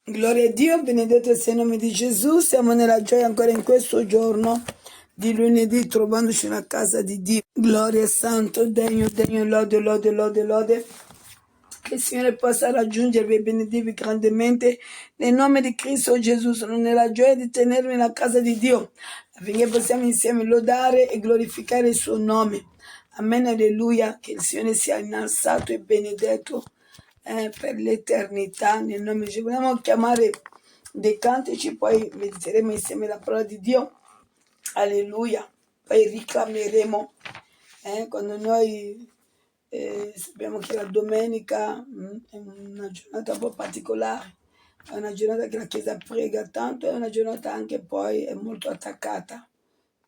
Gloria a Dio, benedetto sia il nome di Gesù. Siamo nella gioia ancora in questo giorno di lunedì, trovandoci nella casa di Dio. Gloria e santo, degno, lode, lode, lode, lode. Che il Signore possa raggiungervi e benedirvi grandemente. Nel nome di Cristo Gesù sono nella gioia di tenervi nella casa di Dio, affinché possiamo insieme lodare e glorificare il suo nome. Amen, alleluia. Che il Signore sia innalzato e benedetto per l'eternità. Nel nome di Gesù vogliamo chiamare dei cantici, poi mediteremo insieme la parola di Dio. Alleluia. Poi riclameremo quando noi sappiamo che la domenica è una giornata un po' particolare, è una giornata che la Chiesa prega tanto, è una giornata anche poi è molto attaccata,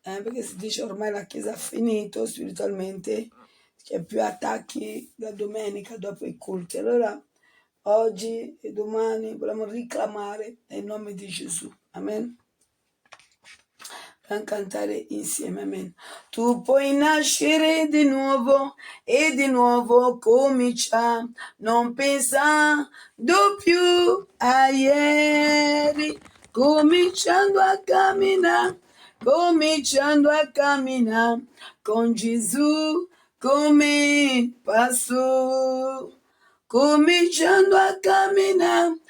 perché si dice ormai la Chiesa ha finito spiritualmente, c'è più attacchi la domenica dopo i culti. Allora oggi e domani vogliamo riclamare nel nome di Gesù. Amen. A cantare insieme, amen. Tu puoi nascere di nuovo e di nuovo comincia, non pensando più a ieri, cominciando a camminare con Gesù come passo. Cominciando a camminare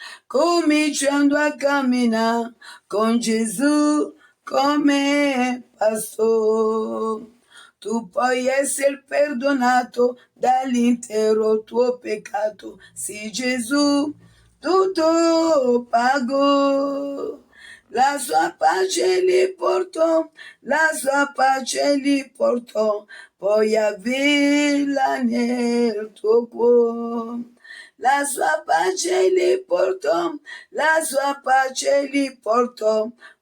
con Gesù come passo. Tu puoi essere perdonato dall'intero tuo peccato, sì Gesù tutto pagò. La sua pace li portò, puoi averla nel tuo cuore. La sua pace li portò,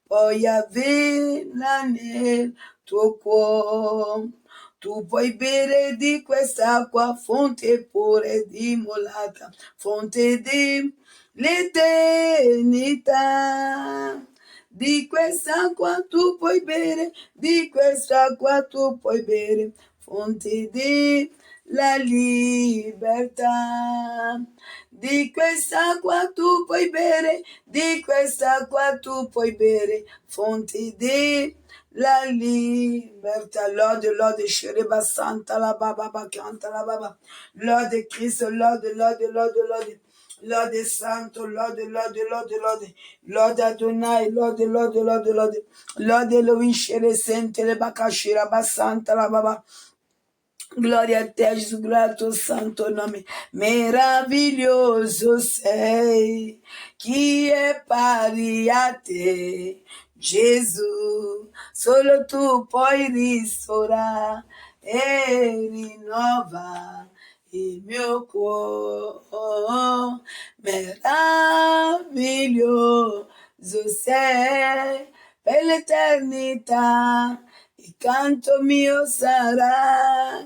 puoi averla nel tuo cuore. Tu puoi bere di quest'acqua, fonte pure dimolata, fonte di l'eternità. Di quest'acqua tu puoi bere, fonte di la libertà. Di quest'acqua tu puoi bere, fonte di la libertà. Lode, lode, Shereba Santa la Baba, canta la Baba. Lode Cristo, lode, lode, lode, lode. Lode Santo, lode, lode, lode, lode. Lode Adonai, lode, lode, lode, lode. Lode Elohim, Shere Sente, le Bakashira Basanta la Baba. Gloria a te, Gesù, gloria al tuo santo nome. Meraviglioso sei, chi è pari a te, Gesù. Solo tu puoi ristorare e rinnova il mio cuore. Meraviglioso sei per l'eternità, il canto mio sarà.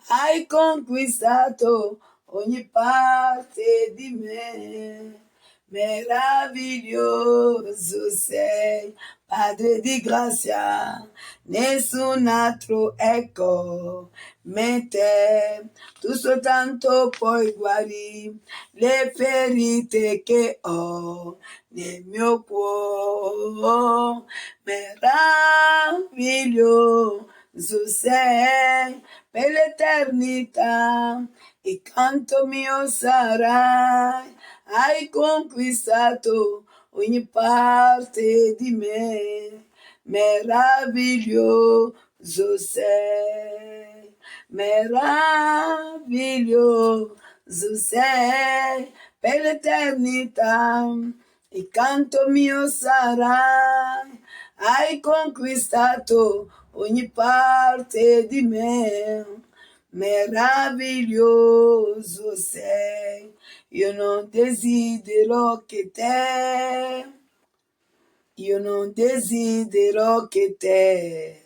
Hai conquistato ogni parte di me. Meraviglioso sei, Padre di grazia, nessun altro è come te. Tu soltanto puoi guarire le ferite che ho nel mio cuore. Meraviglioso sei per l'eternità, il canto mio sarai. Hai conquistato ogni parte di me. Meraviglioso sei, meraviglioso sei per l'eternità, il canto mio sarai. Hai conquistato ogni parte di me. Meraviglioso sei, io non desidero che te, io non desidero che te,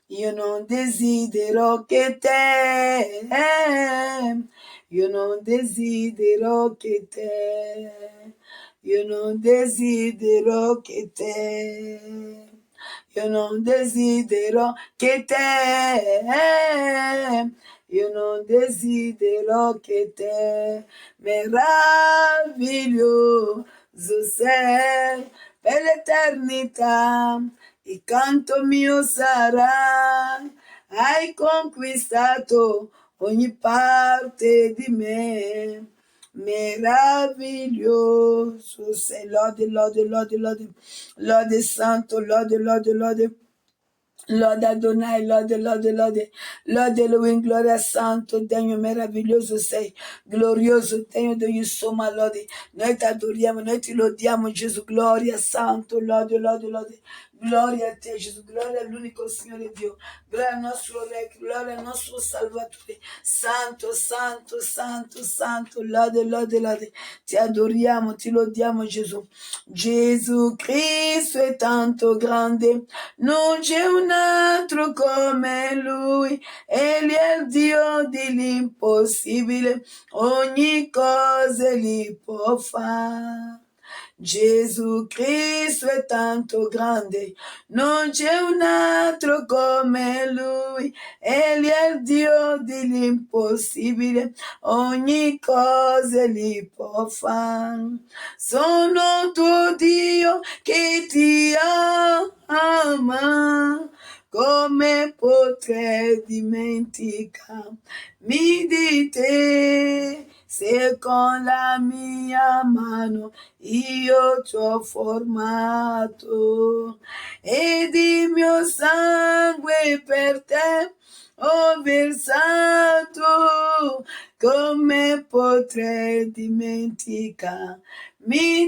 io non desidero che te, io non desidero che te, io non desidero che te. Io non desidero che te, io non desidero che te, meraviglioso sei per l'eternità, il canto mio sarà, hai conquistato ogni parte di me. Meraviglioso sei, lode, lode, lode, lode, lode santo, lode, lode, lode. Lode Adonai, lode, lode, lode, lode Elohim, gloria santo, degno meraviglioso sei, glorioso, degno di ogni somma, lode. Noi ti adoriamo, noi ti lodiamo, Gesù, gloria santo, lode, lode, lode. Gloria a te, Gesù, gloria all'unico Signore Dio, gloria al nostro Re, gloria al nostro Salvatore, santo, santo, santo, santo, lode, lode, lode. Ti adoriamo, ti lodiamo, Gesù. Gesù Cristo è tanto grande, non c'è un altro come Lui, Egli è il Dio dell'impossibile, ogni cosa Egli può fare. Gesù Cristo è tanto grande, non c'è un altro come Lui, Egli è il Dio dell'impossibile, ogni cosa Egli può fare. Sono tuo Dio che ti ama, come potrei dimenticarmi di te, se con la mia mano io ti ho formato ed il mio sangue per te ho versato, come potrei dimenticarmi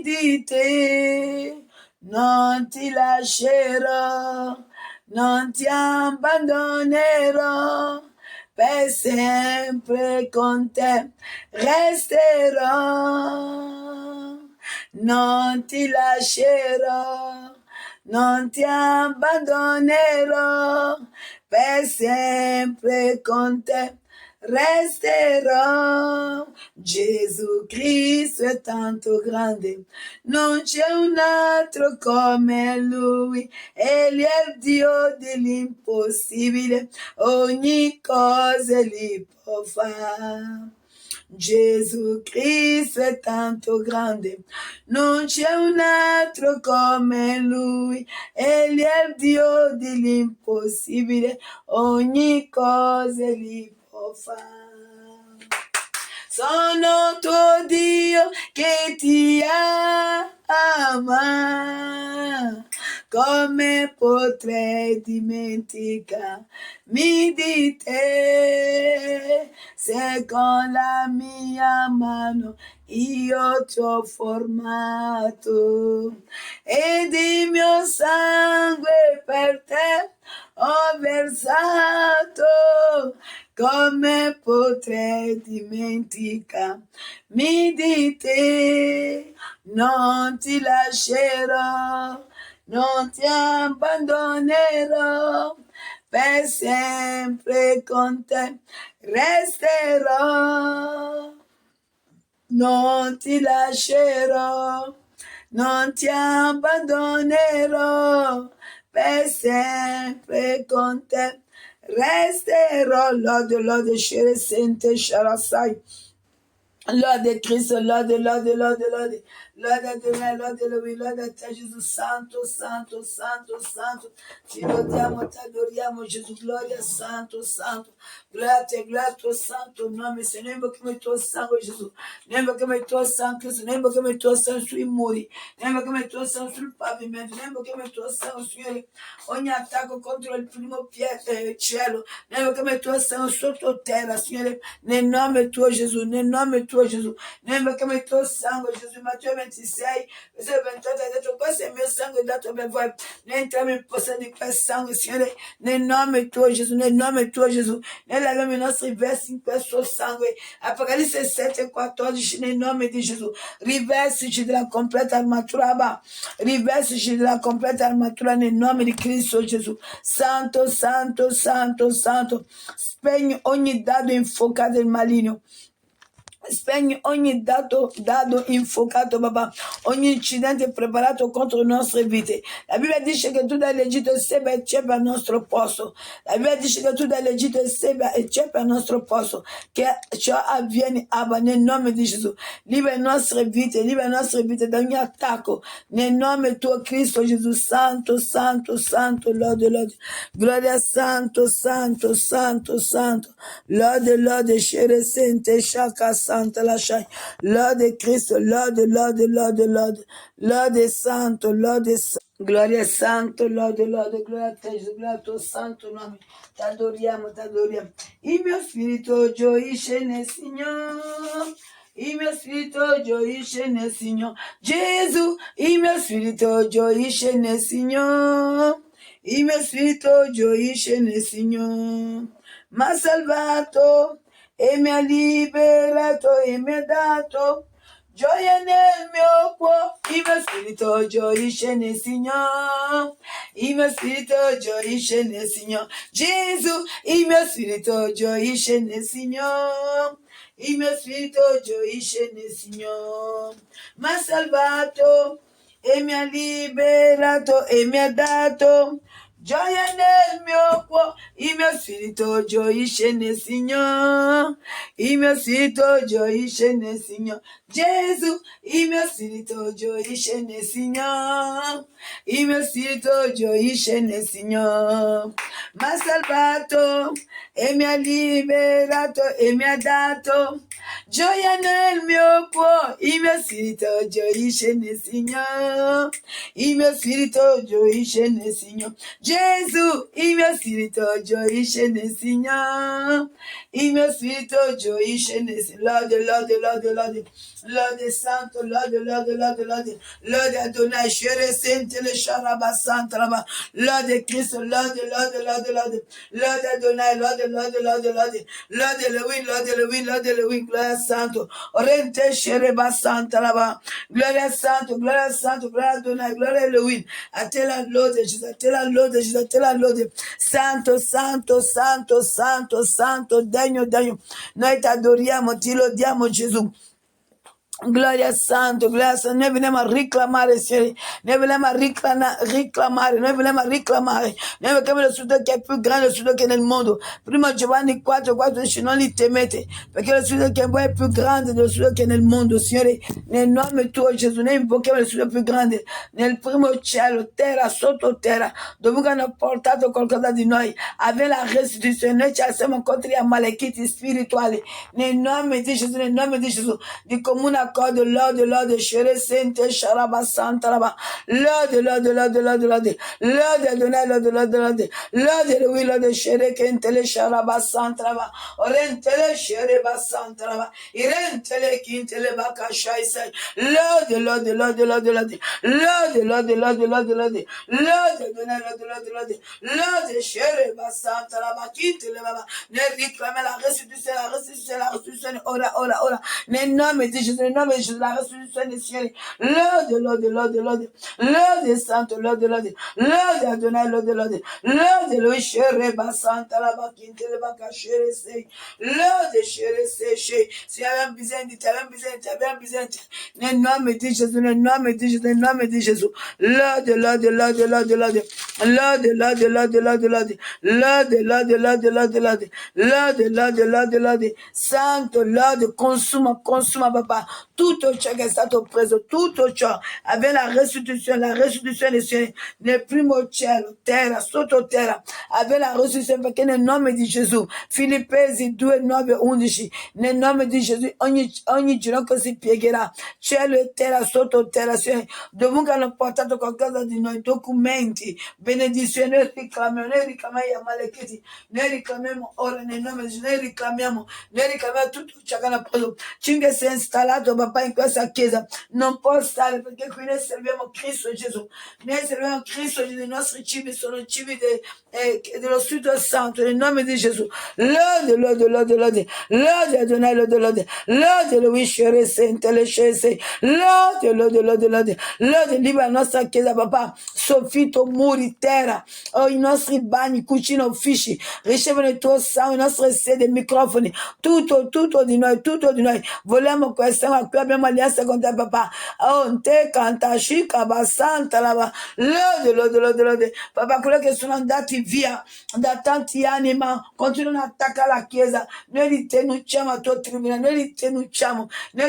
di te? Non ti lascerò, non ti abbandonerò, per sempre con te resterò. Non ti lascerò, non ti abbandonerò, per sempre con te resterò. Gesù Cristo è tanto grande, non c'è un altro come Lui, Egli è il Dio dell'impossibile, ogni cosa Egli può fare. Gesù Cristo è tanto grande, non c'è un altro come Lui, Egli è il Dio dell'impossibile, ogni cosa Egli può fare. Sono tuo Dio che ti ama, come potrei dimenticarmi di te, se con la mia mano io ti ho formato ed il mio sangue per te ho versato, come potrei dimenticarmi di te? Non ti lascerò, non ti abbandonerò, per sempre con te resterò. Non ti lascerò, non ti abbandonerò, per sempre con te resterò. Lode, lode, scere, sente, sharasai. Lode Cristo, lode, lode, lode, lode. Lode Adonai, lode Lui, lode a te Gesù, santo, santo, santo, santo. Ti lodiamo, ti adoriamo Gesù, gloria santo, santo. Gloria a te, gloria al tuo santo nome. Se noi invochiamo il tuo sangue Gesù, noi invochiamo il tuo sangue Cristo, noi invochiamo il tuo sangue sui muri, noi invochiamo il tuo sangue sul pavimento, noi invochiamo il tuo sangue, Signore, ogni attacco contro il primo cielo, noi invochiamo il tuo sangue sottoterra, Signore, nel nome tuo Gesù, nel nome tuo Gesù, noi invochiamo il tuo sangue Gesù. Matteo 26, versetto 28 ha detto: questo è il mio sangue dato per voi, noi entriamo in possesso di quel sangue, Signore, nel nome tuo Gesù, nel nome tuo Gesù. Noi laviamo i nostri vesti in questo sangue. Apocalisse 7,14, nel nome di Gesù. Rivestici della completa armatura, Abba. Rivestici della completa armatura nel nome di Cristo Gesù. Santo, santo, santo, santo. Spegni ogni dardo infuocato del maligno, Spegni ogni dado infuocato, papà, ogni incidente preparato contro le nostre vite. La Bibbia dice che tu dall'Egitto e sembra e c'è al nostro posto. La Bibbia dice che tu dall'Egitto e sembra e c'è al nostro posto. Che ciò avviene, Abba, nel nome di Gesù. Libera le nostre vite da ogni attacco. Nel nome tuo Cristo Gesù, santo, santo, santo, lode, lode. Gloria santo, santo, santo, santo. Lode, lode, shere sente, shaka santa la shai. Lode Cristo, lode, lode, lode, lode. Lode santo, lode santo. Gloria santo, lode, lode, gloria a te, Gesù, gloria al tuo santo nome. T'adoriamo, t'adoriamo. Il mio spirito gioisce nel Signore. Il mio spirito gioisce nel Signore. Gesù, il mio spirito gioisce nel Signore. Il mio spirito gioisce nel Signore. M'ha salvato e mi ha liberato e mi ha dato gioia nel mio cuore. Il mio spirito gioisce nel Signore. Il mio spirito gioisce nel Signore. Gesù, il mio spirito gioisce nel Signore. Il mio spirito gioisce nel Signore. M'ha salvato e mi ha liberato e mi ha dato gioia nel mio cuore. Il mio spirito gioisce nel Signore. Il mio spirito gioisce nel Signore. Gesù, il mio spirito gioisce nel Signore. Il mio spirito gioisce nel Signore. M'ha salvato e mi ha liberato e mi ha dato gioia nel mio cuore. Il mio spirito gioisce nel Signore. Il mio spirito gioisce nel Signore. Gesù, il mio spirito gioisce nel Signore. Il mio spirito gioisce nel Signore. Lode, lode, lode, lode. Lode santo, lode, lode, lode, lode. Lode Adonai, shere sente le sharaba santa laba. Lode Cristo, lode, lode, lode, lode. Lode Adonai, lode, lode, lode, lode. Lode Lewin, lode Lewin, lode Lewin, gloria santo. Orente shereba santa laba. Gloria santo, gloria santo, gloria Adonai, gloria Lewin. A te la lode, Gesù, a te la lode, Gesù, a te la lode. Santo, santo, santo, santo, santo, degno, degno. Noi ti adoriamo, ti lodiamo Gesù. Gloria Santo, gloria Santo, noi veniamo a reclamare, Signore, noi veniamo a reclamare, noi veniamo a reclamare, noi vediamo lo studio che è più grande, lo studio che è nel mondo. Prima Giovanni 4, 4 dice non li temete, perché lo studio che è in voi è più grande dello studio che è nel mondo, Signore, nel nome tuo Gesù, noi invochiamo lo studio più grande, nel primo cielo, terra, sottoterra, dove hanno portato qualcosa di noi, avere la restituzione, noi ci siamo contro gli amalechiti spirituali, nel nome di Gesù, nel nome di Gesù, di comune accordo, lode, lode, shere sente, sharaba santa laba, lode, lode, lode, lode, lode, lode, Adonai, lode, lode, lode, lode, lui, lode, shere kentele, sharaba santa laba, orentele, shere basanta laba, irentele, kintele, baka shaisai, lode, lode, lode, lode, lode, lode, lode, lode, lode, lode, lode, Adonai, lode, lode, lode, lode, shere basanta laba, kintele baba, ne réclame la restitution, la restitution, la restitution, ora, ora, ora, nel nome di Gesù, nel nome di Gesù, la restitution des cieux, lode, lode, lode, lode, lode, santo, lode, lode, lode, Adonai, lode, lode, lode, lo shere basanta laba, kintele baka shere sei, lode, shere sei, sei, si abbiamo bisogno di te, abbiamo bisogno di te, abbiamo bisogno di te, nel nome di Gesù, nel nome di Gesù, nel nome di Gesù, lode, lode, lode, lode, lode, lode, lode, lode, lode, lode, lode, lode, lode, lode, lode, lode, lode, lode, lode, santo, lode, consuma, consuma, papà, tutto ciò che è stato preso, tutto ciò, avere la restituzione del Signore, nel primo cielo, terra, sottoterra, avere la restituzione, perché nel nome di Gesù, Filippesi 2, 9, 11, nel nome di Gesù, ogni ginocchio si piegherà, cielo e terra, sottoterra, Signore, dovunque hanno portato qualcosa di noi, documenti, benedizioni, noi richiamiamo gli amalechiti, noi richiamiamo ora nel nome di Gesù, noi richiamiamo tutto ciò che hanno preso, cinque si è installato papà in questa chiesa, non può stare perché qui noi serviamo Cristo Gesù, noi serviamo Cristo Gesù, i nostri cibi sono cibi dello Spirito Santo, nel nome di Gesù, lode, lode, lode, lode, lode, Adonai, lode, lode, lode, lui scere sente le scese, lode, lode, lode, lode, lode, libera la nostra chiesa papà, soffitto, muri, terra, oh, i nostri bagni, cucine, uffici, ricevono il tuo sangue, i nostri sedi, microfoni, tutto di noi, vogliamo questa, ma qui abbiamo alianza con te, papà. Oh, te canta, shika, abbassanta, lode, papà, quelli che sono andati via da tanti anni, ma continuano a attaccare la Chiesa, noi li denunciamo a tuo tribunale, noi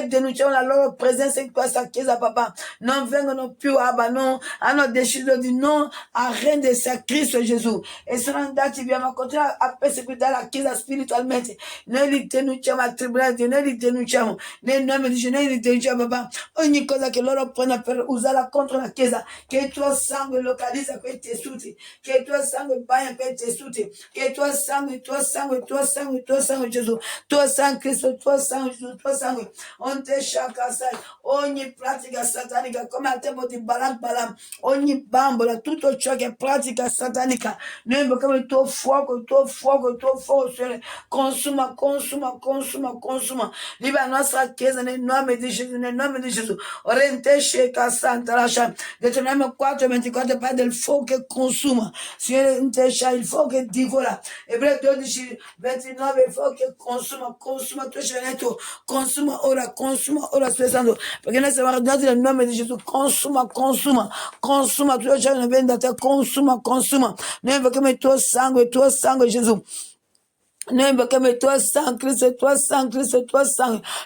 denunciamo la loro presenza in questa Chiesa, papà, non vengono più, Abba, no, hanno deciso di non arrendersi a Cristo Gesù, e sono andati via, ma continuano a perseguitare la Chiesa spiritualmente, noi li denunciamo al tribunale, noi li denunciamo, nel nome di Gesù, noi li denunciamo, papà, ogni cosa che loro prendono per usarla contro la Chiesa, che il tuo sangue localizza quei tessuti, che il tuo sangue bagna quei tessuti, che il tuo sangue, Gesù, tuo sangue Cristo, tuo sangue Gesù, tuo sangue, on te sai, ogni pratica satanica, come al tempo di Balaam, ogni bambola, tutto ciò che è pratica satanica, noi invochiamo il tuo fuoco, Signore, consuma, libera la nostra Chiesa nel nome di Gesù, Orentesce Santa lascia, Deuteronomio 4:24 parla del fuoco che consuma, Signore, il fuoco che divora, Ebrei 12:29, il fuoco che consuma tu sei tu, consuma ora, Spirito Santo, perché noi siamo radunati nel nome di Gesù, consuma, tutto ciò che non viene da te, consuma, noi invochiamo il tuo sangue, Gesù. Noi invochiamo il tuo sangue,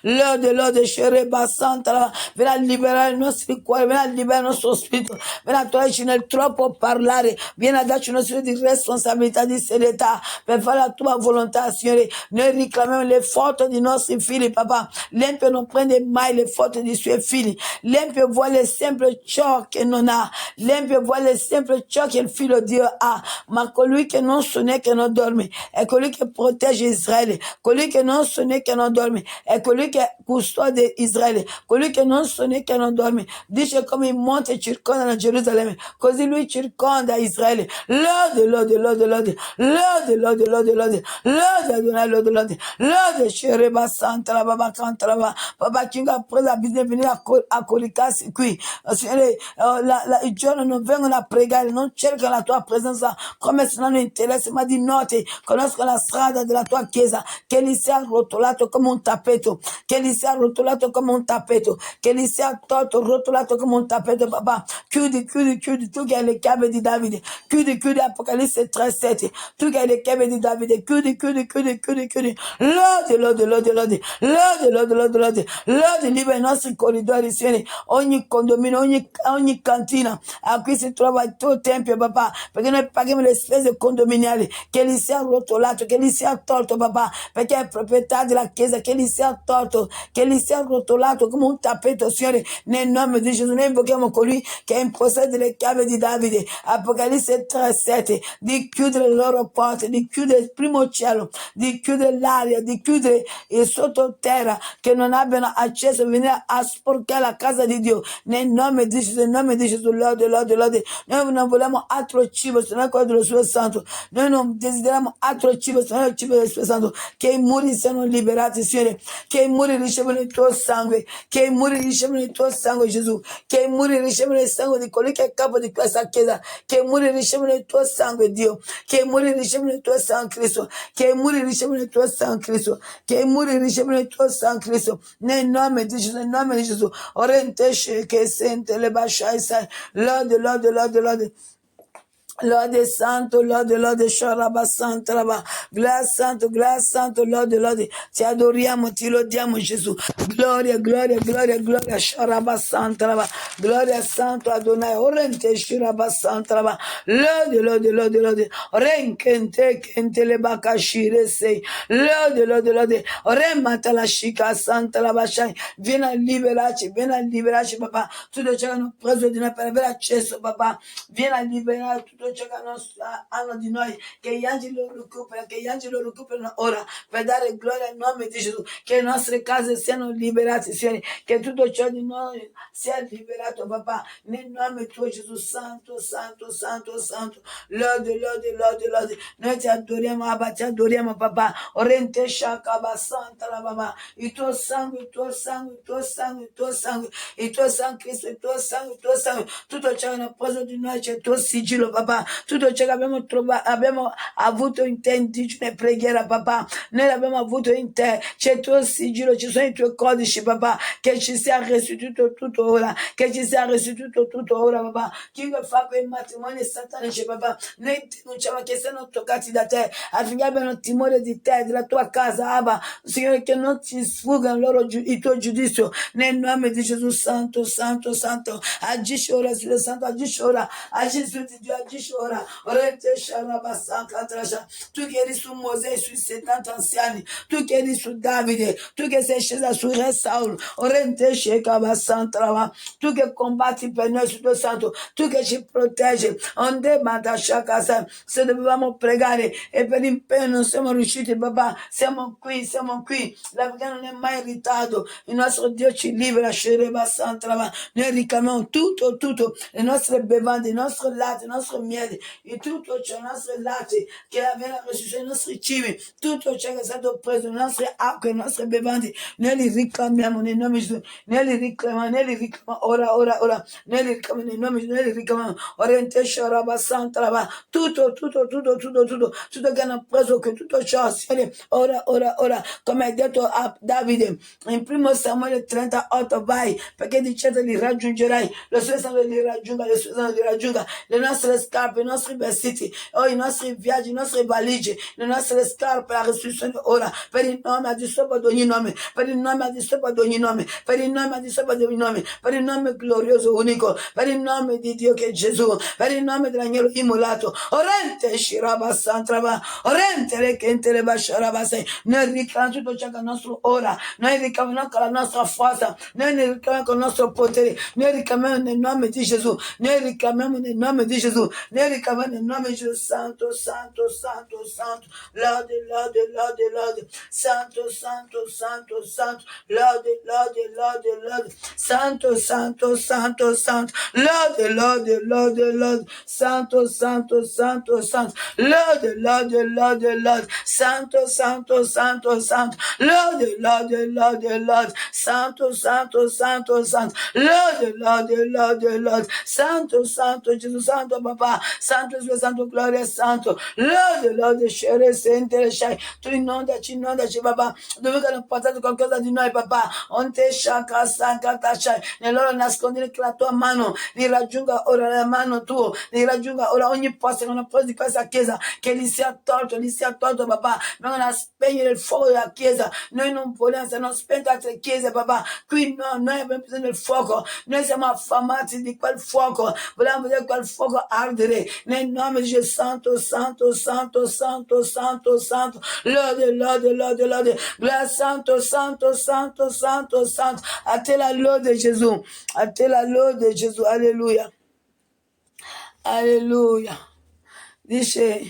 l'ode, Shereba Santa, vieni a liberare i nostri cuori, vieni a liberare il nostro spirito, vieni a toglierci nel troppo parlare, vieni a darci uno spirito di responsabilità, di serietà, per fare la tua volontà, Signore. Noi reclamiamo le foto dei nostri figli, papà. L'empio non prende mai le foto dei suoi figli, l'empio vuole sempre ciò che non ha, l'empio vuole sempre ciò che il figlio di Dio ha, ma colui che non sonne, che non dorme, è colui che protegge Israele, colui che non sonne, che non dorme, è colui che custode Israele, colui che non sonne, che non dorme, dice come i monti circondano Gerusalemme, così lui circonda Israele. Lode, Shereba Santa, la Baba canta la Baba, Papa King ha preso bisogna venire a coricarsi qui, Signore, i giorni non vengono a pregare, non cercano la tua presenza come se non interessa, ma di notte conoscono la strada della tua Chiesa, che li sia rotolato come un tappeto, che li sia rotolato come un tappeto, che li sia tolto, rotolato come un tappeto, papà. Chiudi, tu che hai le chiavi di Davide, chiudi, Apocalisse 3:7, tu che hai le chiavi di Davide, chiudi, lode, libera i nostri corridori, Signore, ogni condominio, ogni cantina, a cui si trova il tuo tempio, papà, perché noi paghiamo le spese condominiali, che li sia rotolato, che li sia tolto, papà, perché è proprietà della Chiesa, che li sia tolto, che li sia rotolato come un tappeto, Signore, nel nome di Gesù. Noi invochiamo colui che è in possesso delle chiavi di Davide, Apocalisse 3:7, di chiudere le loro porte, di chiudere il primo cielo, di chiudere l'aria, di chiudere il sottoterra, che non abbiano accesso a venire a sporcare la casa di Dio, nel nome di Gesù, lode. Noi non vogliamo altro cibo se non quello dello Spirito Santo, noi non desideriamo altro cibo se non il cibo dello Spirito Santo, che i muri siano liberati, Signore, che i muri ricevono il tuo sangue, che i muri ricevono il tuo sangue, Gesù, che i muri ricevono il sangue di colui che è capo di questa Chiesa, che i muri ricevono il tuo sangue, Dio, che i muri ricevono il tuo sangue, Cristo, che i muri ricevono il tuo sangue, Cristo, che i muri ricevono il tuo sangue, Cristo, nel nome di Gesù, Orentesce che sente le basciai, lode. Lode santo, lode, Sharaba Santa, Raba, Glace santo, lode, ti adoriamo, ti lodiamo Gesù, gloria, Sharaba Santa, Raba, gloria santo Adonai, orente Sharaba Santa, Raba, lode, renkente, kente le bakashire sei, lode, remata la shika Santa, la bashai, vieni a liberarci, papà, tutto ciò che hanno preso di noi per avere accesso, papà, vieni a liberare tutto tutto ciò che hanno di noi, che gli angeli lo recuperano ora, per dare gloria al nome di Gesù, che le nostre case siano liberate, Signore, che tutto ciò di noi sia liberato, papà, nel nome tuo Gesù, santo, santo, santo, santo, lode, lode, lode, lode, noi ti adoriamo, Abba, ti adoriamo, papà, orente shakaba, santa la papà, il tuo sangue, il tuo sangue, il tuo sangue, il tuo sangue, il tuo sangue, Cristo, il tuo sangue, il tuo sangue, tutto ciò che hanno preso di noi c'è il tuo sigillo, papà, tutto ciò che abbiamo trovato, abbiamo avuto in te in digiune preghiera, papà, noi l'abbiamo avuto in te, c'è il tuo sigillo, ci sono i tuoi codici, papà, che ci sia restituito tutto ora, che ci sia restituito tutto ora, papà, chiunque fa quei matrimoni satanici, papà, noi denunciamo che siano toccati da te, affinché abbiano timore di te, della tua casa, Abba, Signore, che non ci sfuggano il tuo giudizio, nel nome di Gesù, santo, santo, santo, agisci ora, Signore Santo, agisci ora, agisci su di Dio, agisci ora, tu che eri su Mosè, sui 70 anziani, tu che eri su Davide, tu che sei scesa su Re Saul, tu che combatti per noi, Signore Santo, tu che ci proteggi, se dovevamo pregare e per impegno non siamo riusciti, papà, siamo qui, la vita non è mai in ritardo, il nostro Dio ci libera, noi ricamiamo tutto, le nostre bevande, il nostro latte, il nostro miele, e tutto ciò, i nostri latte, che avviene la restituzione dei nostri cibi, tutto ciò che è stato preso, le nostre acque, le nostre bevande, noi li riclamiamo nel nome di Gesù, noi li riclamiamo, ora, noi li riclamiamo nel nome di Gesù, noi li riclamiamo, tutto che hanno preso, che tutto ciò, Signore, ora, come hai detto a Davide, in 1 Samuele 38, vai, perché dicete li raggiungerai, lo stesso sangue li raggiunga, le nostre scarpe, i nostri vestiti, i nostri viaggi, le nostre valigie, le nostre scarpe, la restituzione ora, per il nome al di sopra di ogni nome, per il nome al di sopra di ogni nome, per il nome al di sopra di ogni nome, per il nome glorioso unico, per il nome di Dio che è Gesù, per il nome dell'agnello immolato, orente shiraba santrava, orente rekente le basharabase, noi ricamiamo tutto ciò che è nostro ora, noi ricamiamo con la nostra forza, noi ne ricamiamo con il nostro potere, noi ricamiamo nel nome di Gesù, noi ricamiamo nel nome di Gesù, noi ricamiamo nel nome di Gesù, santo, santo, santo, santo, lode, lode, lode, lode, santo, santo, santo, santo, lode, lode, lode, lode, santo, santo, santo, santo, lode, lode, lode, lode, santo, santo, santo, santo, lode, lode, lode, lode, santo, santo, santo, santo, lode, lode, lode, lode, santo, santo, santo, santo, lode, lode, lode, lode, santo, santo, Gesù, santo papà, santo, Gesù, santo, gloria, santo, lode, lode, scere, sente, scere, tu inondaci, papà, dove che hanno portato qualcosa di noi, papà, onte, shaka, sanka, tashai, nel loro nascondere che la tua mano li raggiunga ora, la mano tua, li raggiunga ora ogni posto che hanno preso di questa chiesa, che li sia tolto, papà, vengono a spegnere il fuoco della chiesa, noi non vogliamo, se non spento altre chiese, papà, qui no, noi abbiamo bisogno del fuoco, noi siamo affamati di quel fuoco, vogliamo vedere quel fuoco ardere, nel nome di Gesù, santo, santo, santo, santo, santo, santo, lode, lode, lode, lode, gloria, santo, santo, santo, santo, santo, a te la lode Gesù, a te la lode Gesù, alleluia, alleluia, dice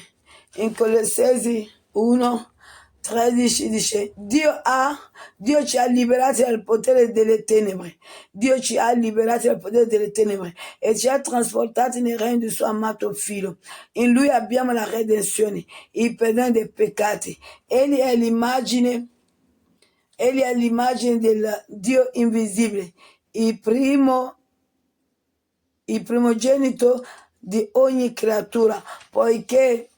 in Colossesi 1, 13 dice, Dio ci ha liberati dal potere delle tenebre, Dio ci ha liberati dal potere delle tenebre e ci ha trasportati nel regno del suo amato figlio. In lui abbiamo la redenzione, il perdono dei peccati. Egli è l'immagine del Dio invisibile, il primogenito di ogni creatura, poiché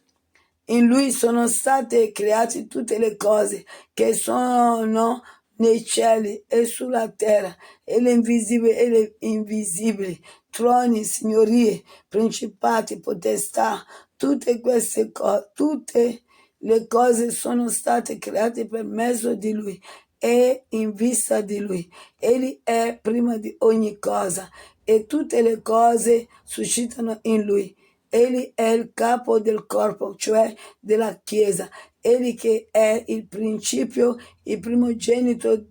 in lui sono state create tutte le cose che sono nei cieli e sulla terra, e le invisibili e le invisibili, troni, signorie, principati, potestà, tutte le cose sono state create per mezzo di lui e in vista di lui. Egli è prima di ogni cosa e tutte le cose suscitano in lui. Egli è il capo del corpo, cioè della Chiesa. Egli che è il principio, il primogenito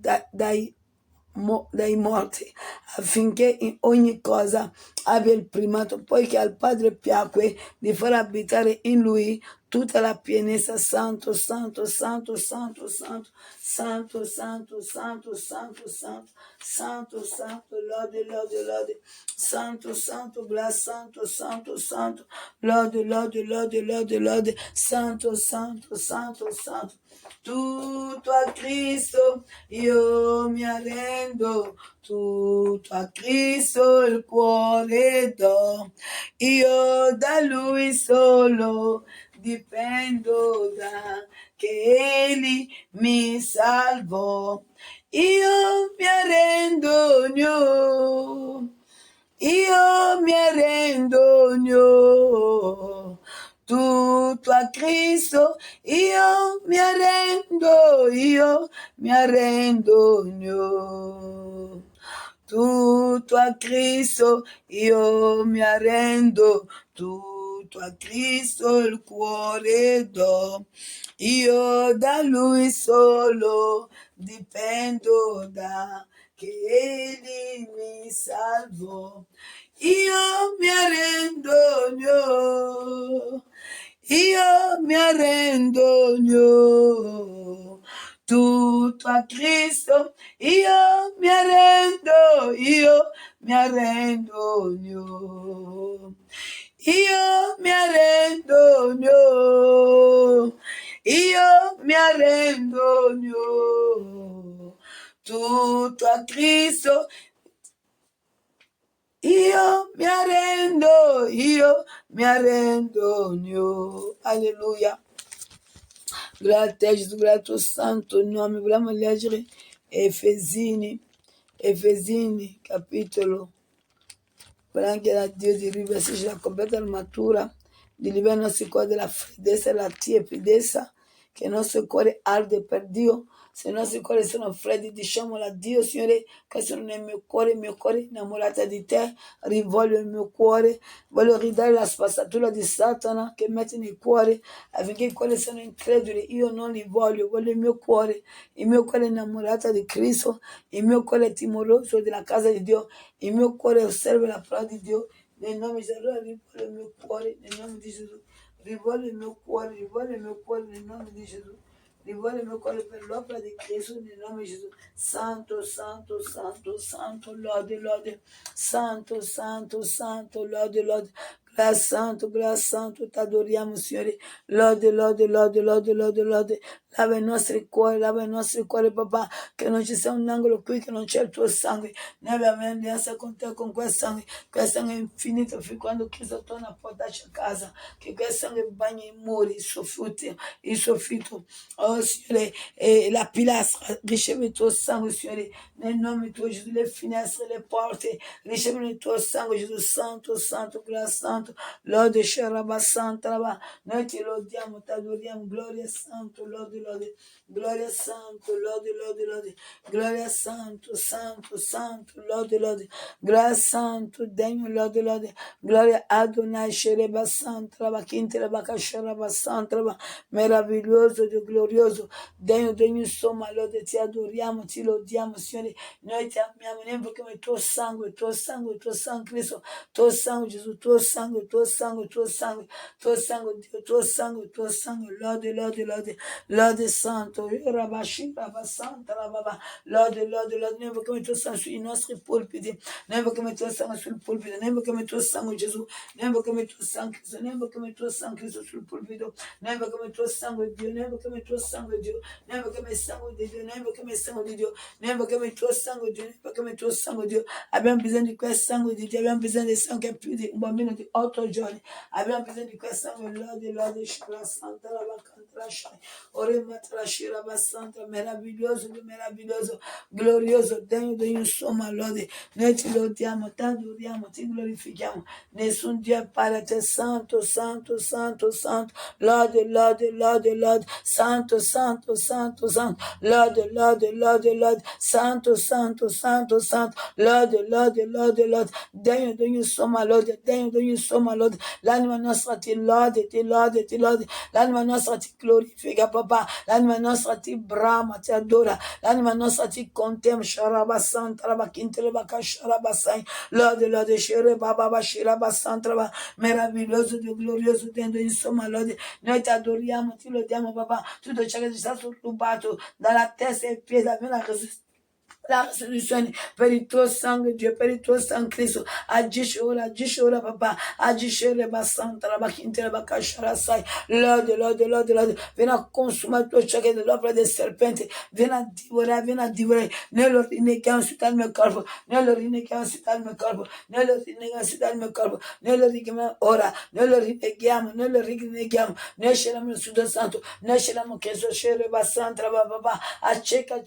dai morti, affinché in ogni cosa abbia il primato, poiché al Padre piacque di far abitare in lui tutta la pienezza. Santo, santo, santo, santo, santo, santo, santo, santo, santo, santo, santo, santo, lode, lode, lode, santo, santo, bla, santo, santo, santo, lode, lode, lode, lode, lode, santo, santo, santo, santo. Tutto a Cristo io mi arrendo, tutto a Cristo il cuore do, io da Lui solo dipendo, da che Egli mi salvò. Io mi arrendo, io mi arrendo, tutto a Cristo, io mi arrendo, tutto a Cristo, io mi arrendo, tutto a Cristo il cuore do, io da Lui solo dipendo, da che Egli mi salvò. Io mi arrendo, io mi arrendo, tutto a Cristo, io mi arrendo, io mi arrendo, io mi arrendo, io mi arrendo, tutto a Cristo, io mi arrendo, Alléluia. Gloria a te, Gesù, gloria al tuo santo nome. Vogliamo leggere Efesini, capitolo. Vogliamo chiedere a Dio di rivestirci la completa armatura, di liberare i nostri cuori dalla freddezza e dalla tiepidezza, che il nostro cuore arde per Dio. Se i nostri cuori sono freddi, diciamolo a Dio: Signore, questo non è il mio cuore è innamorato di te, rivoglio il mio cuore, voglio ridare la spazzatura di Satana che mette nel cuore, affinché i cuori siano increduli. Io non li voglio il mio cuore è innamorato di Cristo, il mio cuore è timoroso della casa di Dio, il mio cuore osserva la parola di Dio. Nel nome di Gesù, allora rivoglio il mio cuore, nel nome di Gesù, rivoglio il mio cuore, nel nome di Gesù. Rivoglio il mio cuore per l'opera di Cristo nel nome di Gesù. Santo, santo, santo, santo, lode, lode. Santo, santo, santo, lode, lode. Grazie Santo, ti adoriamo, Signore. Lode, lode, lode, lode, lode, lode. Lava i nostri cuori, papà, che non ci sia un angolo qui, che non c'è il tuo sangue. Noi abbiamo un'alleanza con te, con quel sangue è infinito, fin quando Cristo torna a portarci a casa, che quel sangue bagni i muri, il soffitto. Oh Signore, la pilastra, riceve il tuo sangue, Signore, nel nome tuo Gesù, le finestre, le porte, ricevono il tuo sangue, Gesù Santo, Santo, Grazie Santo, lode, Sharaba Santa, noi ti lodiamo, ti adoriamo, gloria Santo, lode, lode, gloria Santo, lode, lode, lode, gloria Santo, Santo, Santo, lode, lode, gloria Santo, degno, lode, lode, gloria Adonai, Shereba Santa, Raba, Kinte, Raba, Kasharaba Santa, Raba, meraviglioso, Dio glorioso, degno, degno, insomma, lode, ti adoriamo, ti lodiamo, Signore, noi ti amiamo, noi invochiamo il tuo sangue, Cristo, tuo sangue, Gesù, tuo sangue, Dio, tuo sangue, lode, lode, lode, lode santo, Rabashi, Rabasanta, Rababa, lode, lode, lode, noi invochiamo il tuo sangue sui nostri pulpiti, noi invochiamo il tuo sangue sul pulpito, noi invochiamo il tuo sangue, Gesù, noi invochiamo il tuo sangue, Cristo, noi invochiamo il tuo sangue, Cristo, sul pulpito, noi invochiamo il tuo sangue, Dio, noi invochiamo il tuo sangue, Dio, noi invochiamo il sangue di Dio, noi invochiamo il sangue di Dio, noi invochiamo il tuo sangue, Dio, noi invochiamo il tuo sangue, Dio, abbiamo bisogno di quel sangue di Dio, abbiamo bisogno del sangue che ha più di un bambino di 8 giorni, abbiamo bisogno di quel sangue, lode, lode, Shira Santa, la Vacantara Shai, Orematara Shira Basanta, meraviglioso, Dio, meraviglioso, glorioso, degno di insomma, lode, noi ti lodiamo, ti adoriamo, ti glorifichiamo, nessun Dio è pari a te, santo, santo, santo, santo, lode, lode, lode, lode, santo, santo, santo, santo, lode, lode, lode, lode, santo, santo, santo, santo, lode, lode, lode, lode, degno di insomma, lode, degno di insomma, lode, l'anima nostra ti lode, l'anima nostra ti glorifica, papà. L'anima nostra ti brama, ti adora. L'anima nostra ti contempla. Sharaba Santa, Raba Kinteleba Kasharaba Sai. Lode, Shere Baba Shiraba Santa, Raba. Meraviglioso, Dio glorioso, Dio, insomma, lode. Noi ti adoriamo, ti lodiamo, papà. Tutto ciò che ci sta turbato dalla testa ai piedi, abbiamo la risoluzione per il tuo sangue, Dio, per il tuo sangue Cristo. Agisci ora, papà. Agisci ora, bastante, la bacchinte, la baccasciara, sai. Lode. Vieni a consumare tutto ciò che è dell'opera del serpente. Vieni a divorare. Noi lo rinneghiamo su dal mio corpo. Noi lo rinneghiamo su dal mio corpo. Noi lo rinneghiamo ora. Noi lo rinneghiamo. Noi scegliamo il Sudo Santo. Noi scegliamo che so scere bastante, papà. Acceca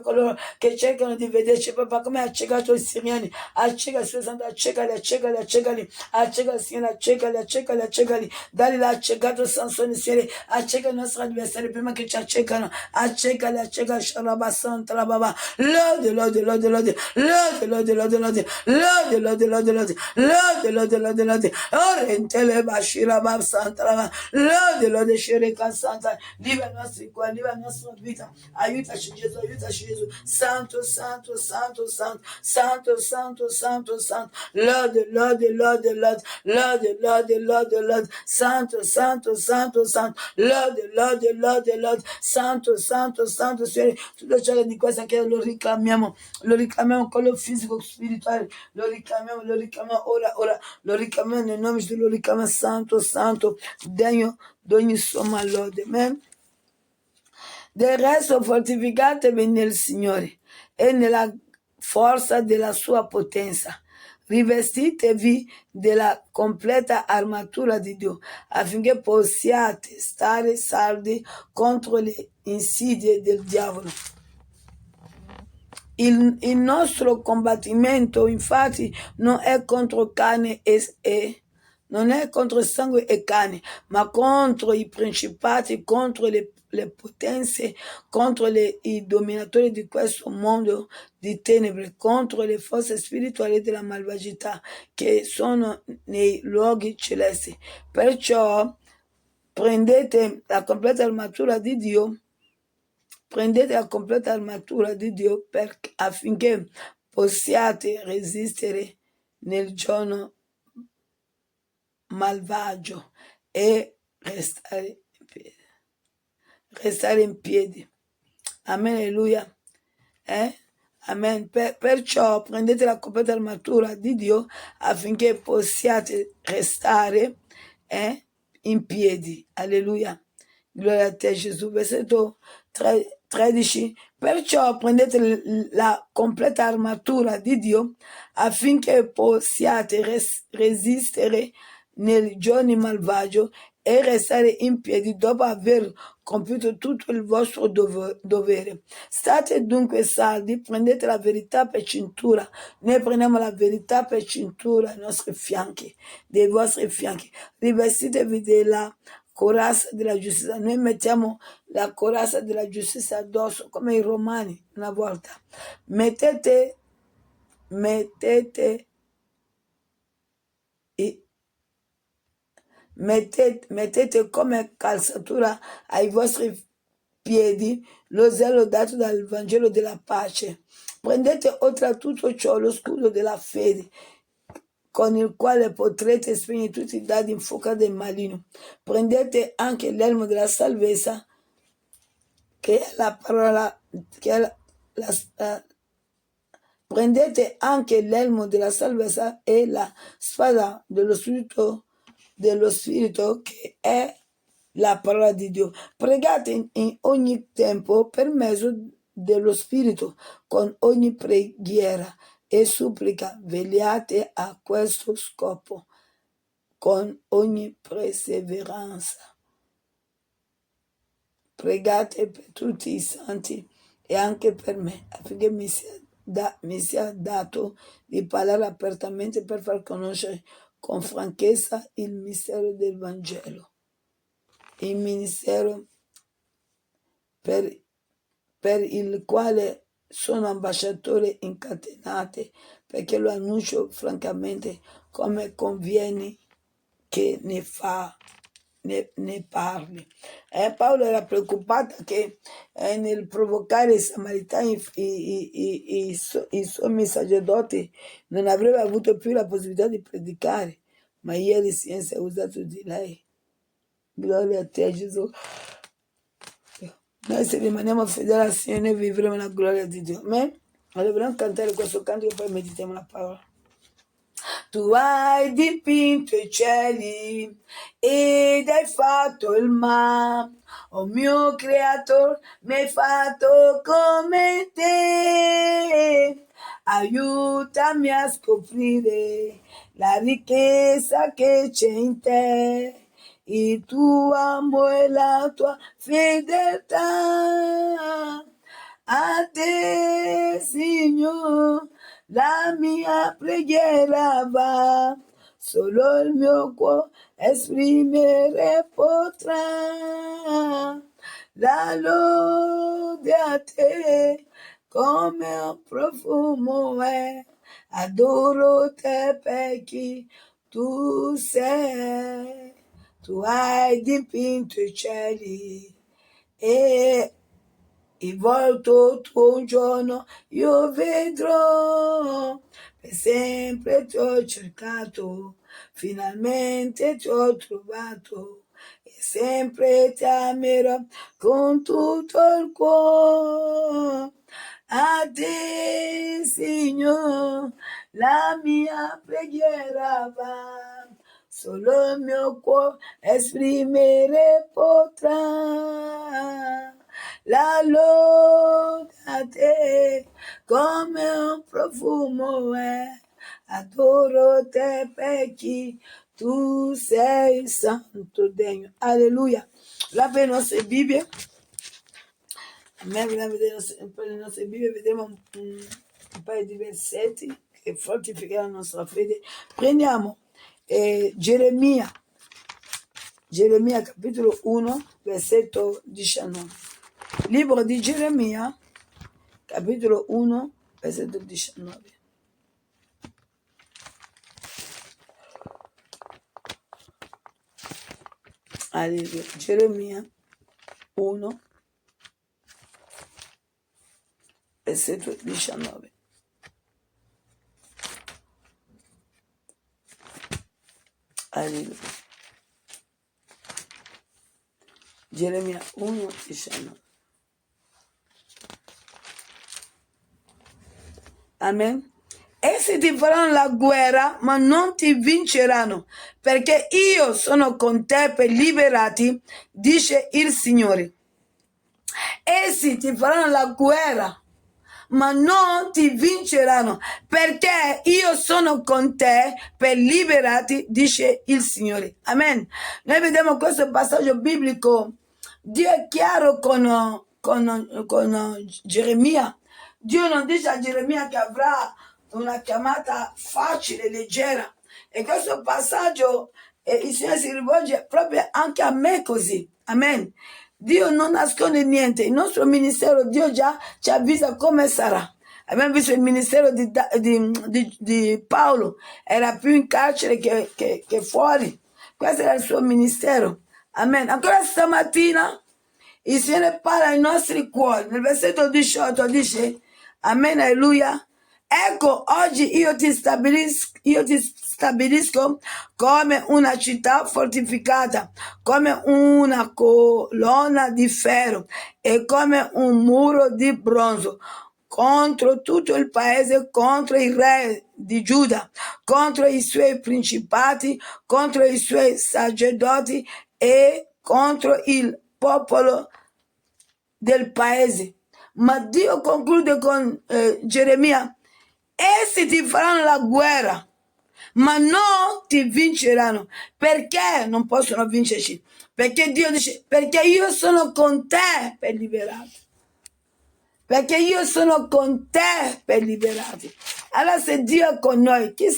coloro che cercano di vederci, papà, come ha accecato i siriani. Acceca il suo santo, accecali. Acceca il Signore, accecali. Dali l'ha accecato Sansone, Signore. Acceca i nostri avversari prima che ci accecano. Accecali, Sharaba Santa, la Baba. Lode. Orientele Bashira Bab Santa, la Baba. Lode, Shereka Santa. Viva i nostri cuori, viva la nostra vita. Aiutaci Gesù. Santo. Lode. Santo. Lode. Santo, Signore. Tutto ciò che di questa chiesa lo richiamiamo con lo fisico, spirituale, lo richiamiamo ora, lo richiamiamo nel nome di Dio, lo richiamiamo santo, degno d'ogni somma lode. Amen. Del resto fortificatevi nel Signore e nella forza della sua potenza. Rivestitevi della completa armatura di Dio affinché possiate stare saldi contro le insidie del diavolo. Il nostro combattimento infatti non è contro carne non è contro sangue e carne, ma contro i principati, contro le potenze, contro i dominatori di questo mondo di tenebre, contro le forze spirituali della malvagità che sono nei luoghi celesti. Perciò prendete la completa armatura di Dio. Prendete la completa armatura di Dio affinché possiate resistere nel giorno malvagio e restare in piedi. Amen, alleluia. Amen. Perciò prendete la completa armatura di Dio affinché possiate restare in piedi. Alleluia. Gloria a te Gesù. Versetto 13. Perciò prendete la completa armatura di Dio affinché possiate resistere nei giorni malvagi e restare in piedi dopo aver compiuto tutto il vostro dovere. State dunque saldi, prendete la verità per cintura. Noi prendiamo la verità per cintura ai nostri fianchi, dei vostri fianchi. Rivestitevi della corazza della giustizia. Noi mettiamo la corazza della giustizia addosso come i romani una volta. Mettete come calzatura ai vostri piedi lo zelo dato dal Vangelo della pace. Prendete oltre a tutto ciò lo scudo della fede, con il quale potrete spegnere tutti i dardi infuocati del maligno. Prendete anche l'elmo della salvezza, che è la parola, prendete anche l'elmo della salvezza e la spada dello spirito, che è la parola di Dio. Pregate in ogni tempo per mezzo dello Spirito, con ogni preghiera e supplica. Vegliate a questo scopo con ogni perseveranza. Pregate per tutti i santi e anche per me, affinché mi sia dato di parlare apertamente per far conoscere con franchezza il mistero del Vangelo, il ministero per il quale sono ambasciatore incatenate, perché lo annuncio francamente come conviene che ne ne parli. Paolo era preoccupato che nel provocare i samaritani, i suoi sacerdoti, non avrebbe avuto più la possibilità di predicare, ma ieri il Signore si è usato di lei. Gloria a te, Gesù. Noi se rimaniamo fedeli al Signore vivremo la gloria di Dio. Amen? Allora dobbiamo cantare questo canto e poi meditiamo la parola. Tu hai dipinto i cieli ed hai fatto il mare. Oh mio creator, mi hai fatto come te. Aiutami a scoprire la ricchezza che c'è in te. Il tuo amore e la tua fedeltà. A te, Signore, la mia preghiera va, solo il mio cuore esprimere potrà. La lode a te come un profumo è, adoro te per chi tu sei. Tu hai dipinto i cieli e il volto tuo un giorno io vedrò, per sempre ti ho cercato, finalmente ti ho trovato, e sempre ti amerò con tutto il cuore. A te, Signore, la mia preghiera va, solo il mio cuore esprimere potrà. La lode a te come un profumo è, adoro te per chi tu sei santo degno. Alleluia. Apri le nostre Bibbie. Amen. Vogliamo vedere le nostre Bibbie, vedremo un paio di versetti che fortificheranno la nostra fede. Prendiamo Geremia capitolo 1, versetto 19. Libro di Geremia, capitolo 1, versetto 19. Alleluia. Geremia 1, versetto 19. Alleluia. Geremia 1, 19. Amen. Essi ti faranno la guerra, ma non ti vinceranno, perché io sono con te per liberarti, dice il Signore. Essi ti faranno la guerra, ma non ti vinceranno, perché io sono con te per liberarti, dice il Signore. Amen. Noi vediamo questo passaggio biblico. Dio è chiaro con Geremia. Dio non dice a Geremia che avrà una chiamata facile, leggera. E questo passaggio il Signore si rivolge proprio anche a me così. Amen. Dio non nasconde niente. Il nostro ministero, Dio già ci avvisa come sarà. Abbiamo visto il ministero di Paolo, era più in carcere che fuori. Questo era il suo ministero. Amen. Ancora stamattina il Signore parla ai nostri cuori. Nel versetto 18 dice, amen, alleluia. Ecco, oggi io ti stabilisco come una città fortificata, come una colonna di ferro e come un muro di bronzo contro tutto il paese, contro il re di Giuda, contro i suoi principati, contro i suoi sacerdoti e contro il popolo del paese. Ma Dio conclude con Geremia, essi ti faranno la guerra, ma non ti vinceranno. Perché non possono vincerci? Perché Dio dice, perché io sono con te per liberarti. Perché io sono con te per liberarti. Allora se Dio è con noi, chi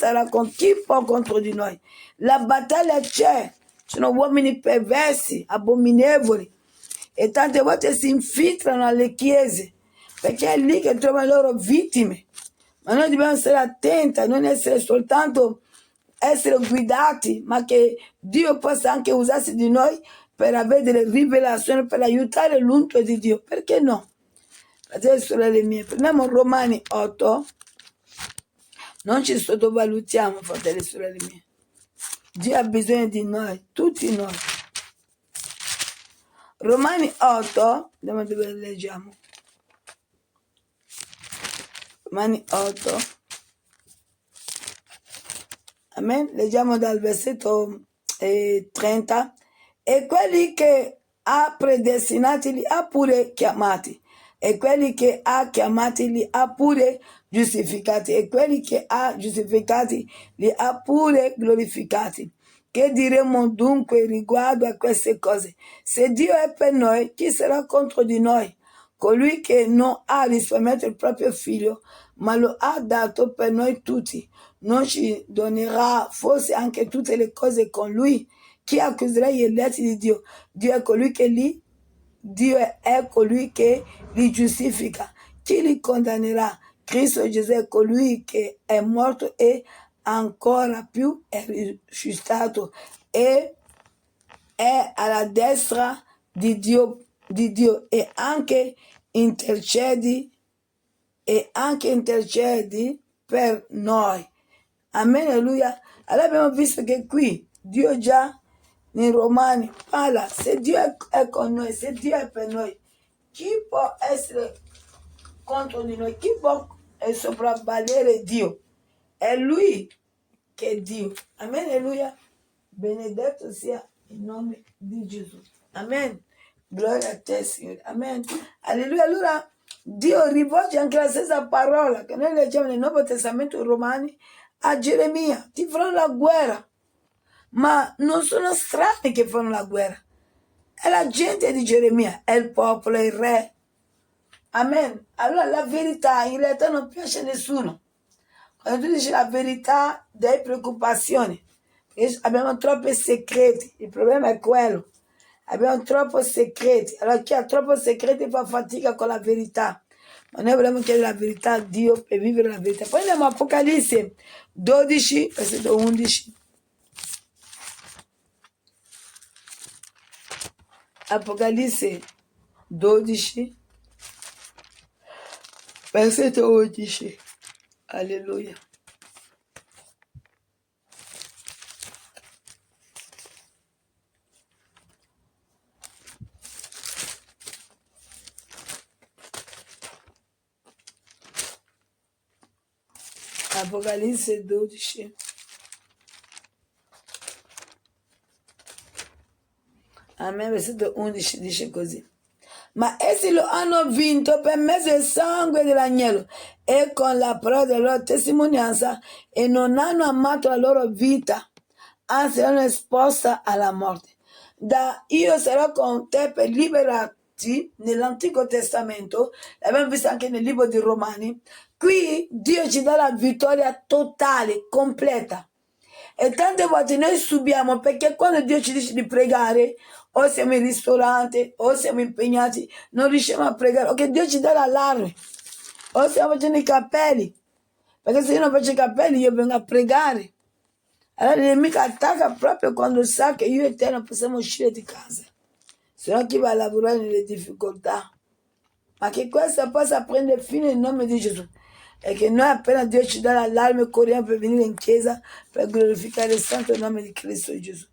può contro di noi? La battaglia c'è. Sono uomini perversi, abominevoli, e tante volte si infiltrano alle chiese, perché è lì che trovano le loro vittime. Ma noi dobbiamo stare attenti a non essere soltanto essere guidati, ma che Dio possa anche usarsi di noi per avere delle rivelazioni, per aiutare l'unto di Dio. Perché no? Fratelli e sorelle mie, prendiamo Romani 8, non ci sottovalutiamo, fratelli e sorelle mie. Dio ha bisogno di noi, tutti noi. Romani 8, vediamo dove leggiamo. Romani 8. Amen. Leggiamo dal versetto 30. E quelli che ha predestinati li ha pure chiamati. E quelli che ha chiamati li ha pure giustificati. E quelli che ha giustificati li ha pure glorificati. Che diremo dunque riguardo a queste cose? Se Dio è per noi, chi sarà contro di noi? Colui che non ha risparmiato il proprio figlio, ma lo ha dato per noi tutti, non ci donerà forse anche tutte le cose con lui? Chi accuserà gli eletti di Dio? Dio è colui che li giustifica. Chi li condannerà? Cristo Gesù è colui che è morto e ancora più è risuscitato e è alla destra di Dio e anche intercedi per noi. Amen, alleluia. Allora abbiamo visto che qui Dio già nei Romani parla, se Dio è con noi, se Dio è per noi, chi può essere contro di noi? Chi può sopravvalere Dio? È Lui che è Dio. Amen, alleluia. Benedetto sia il nome di Gesù. Amen. Gloria a te, Signore. Amen. Alleluia. Allora, Dio rivolge anche la stessa parola che noi leggiamo nel Nuovo Testamento Romani a Geremia. Ti faranno la guerra. Ma non sono strani che fanno la guerra. È la gente di Geremia, è il popolo, è il re. Amen. Allora la verità in realtà non piace a nessuno. Quando tu dici la verità, dai preoccupazioni. Abbiamo troppi segreti. Il problema è quello. Abbiamo troppi segreti. Allora chi ha troppi segreti fa fatica con la verità. Ma noi vogliamo chiedere la verità a Dio per vivere la verità. Poi andiamo a Apocalisse 12, versetto 11. Apocalisse 12, versetto 11. Alleluia. Apocalisse 12. Amen, versetto 11 dice così. Ma essi lo hanno vinto per mezzo del sangue dell'agnello e con la parola della loro testimonianza e non hanno amato la loro vita, anzi l'hanno esposta alla morte. Da io sarò con te per liberarti nell'Antico Testamento, l'abbiamo visto anche nel libro di Romani, qui Dio ci dà la vittoria totale, completa. E tante volte noi subiamo perché quando Dio ci dice di pregare, o siamo in ristorante, o siamo impegnati, non riusciamo a pregare, o che Dio ci dà l'allarme, o stiamo facendo i capelli, perché se io non faccio i capelli io vengo a pregare. Allora il nemico attacca proprio quando sa che io e te non possiamo uscire di casa, se no chi va a lavorare nelle difficoltà. Ma che questa possa prendere fine nel nome di Gesù. E che noi appena Dio ci dà l'allarme corriamo per venire in chiesa per glorificare il santo nome di Cristo Gesù.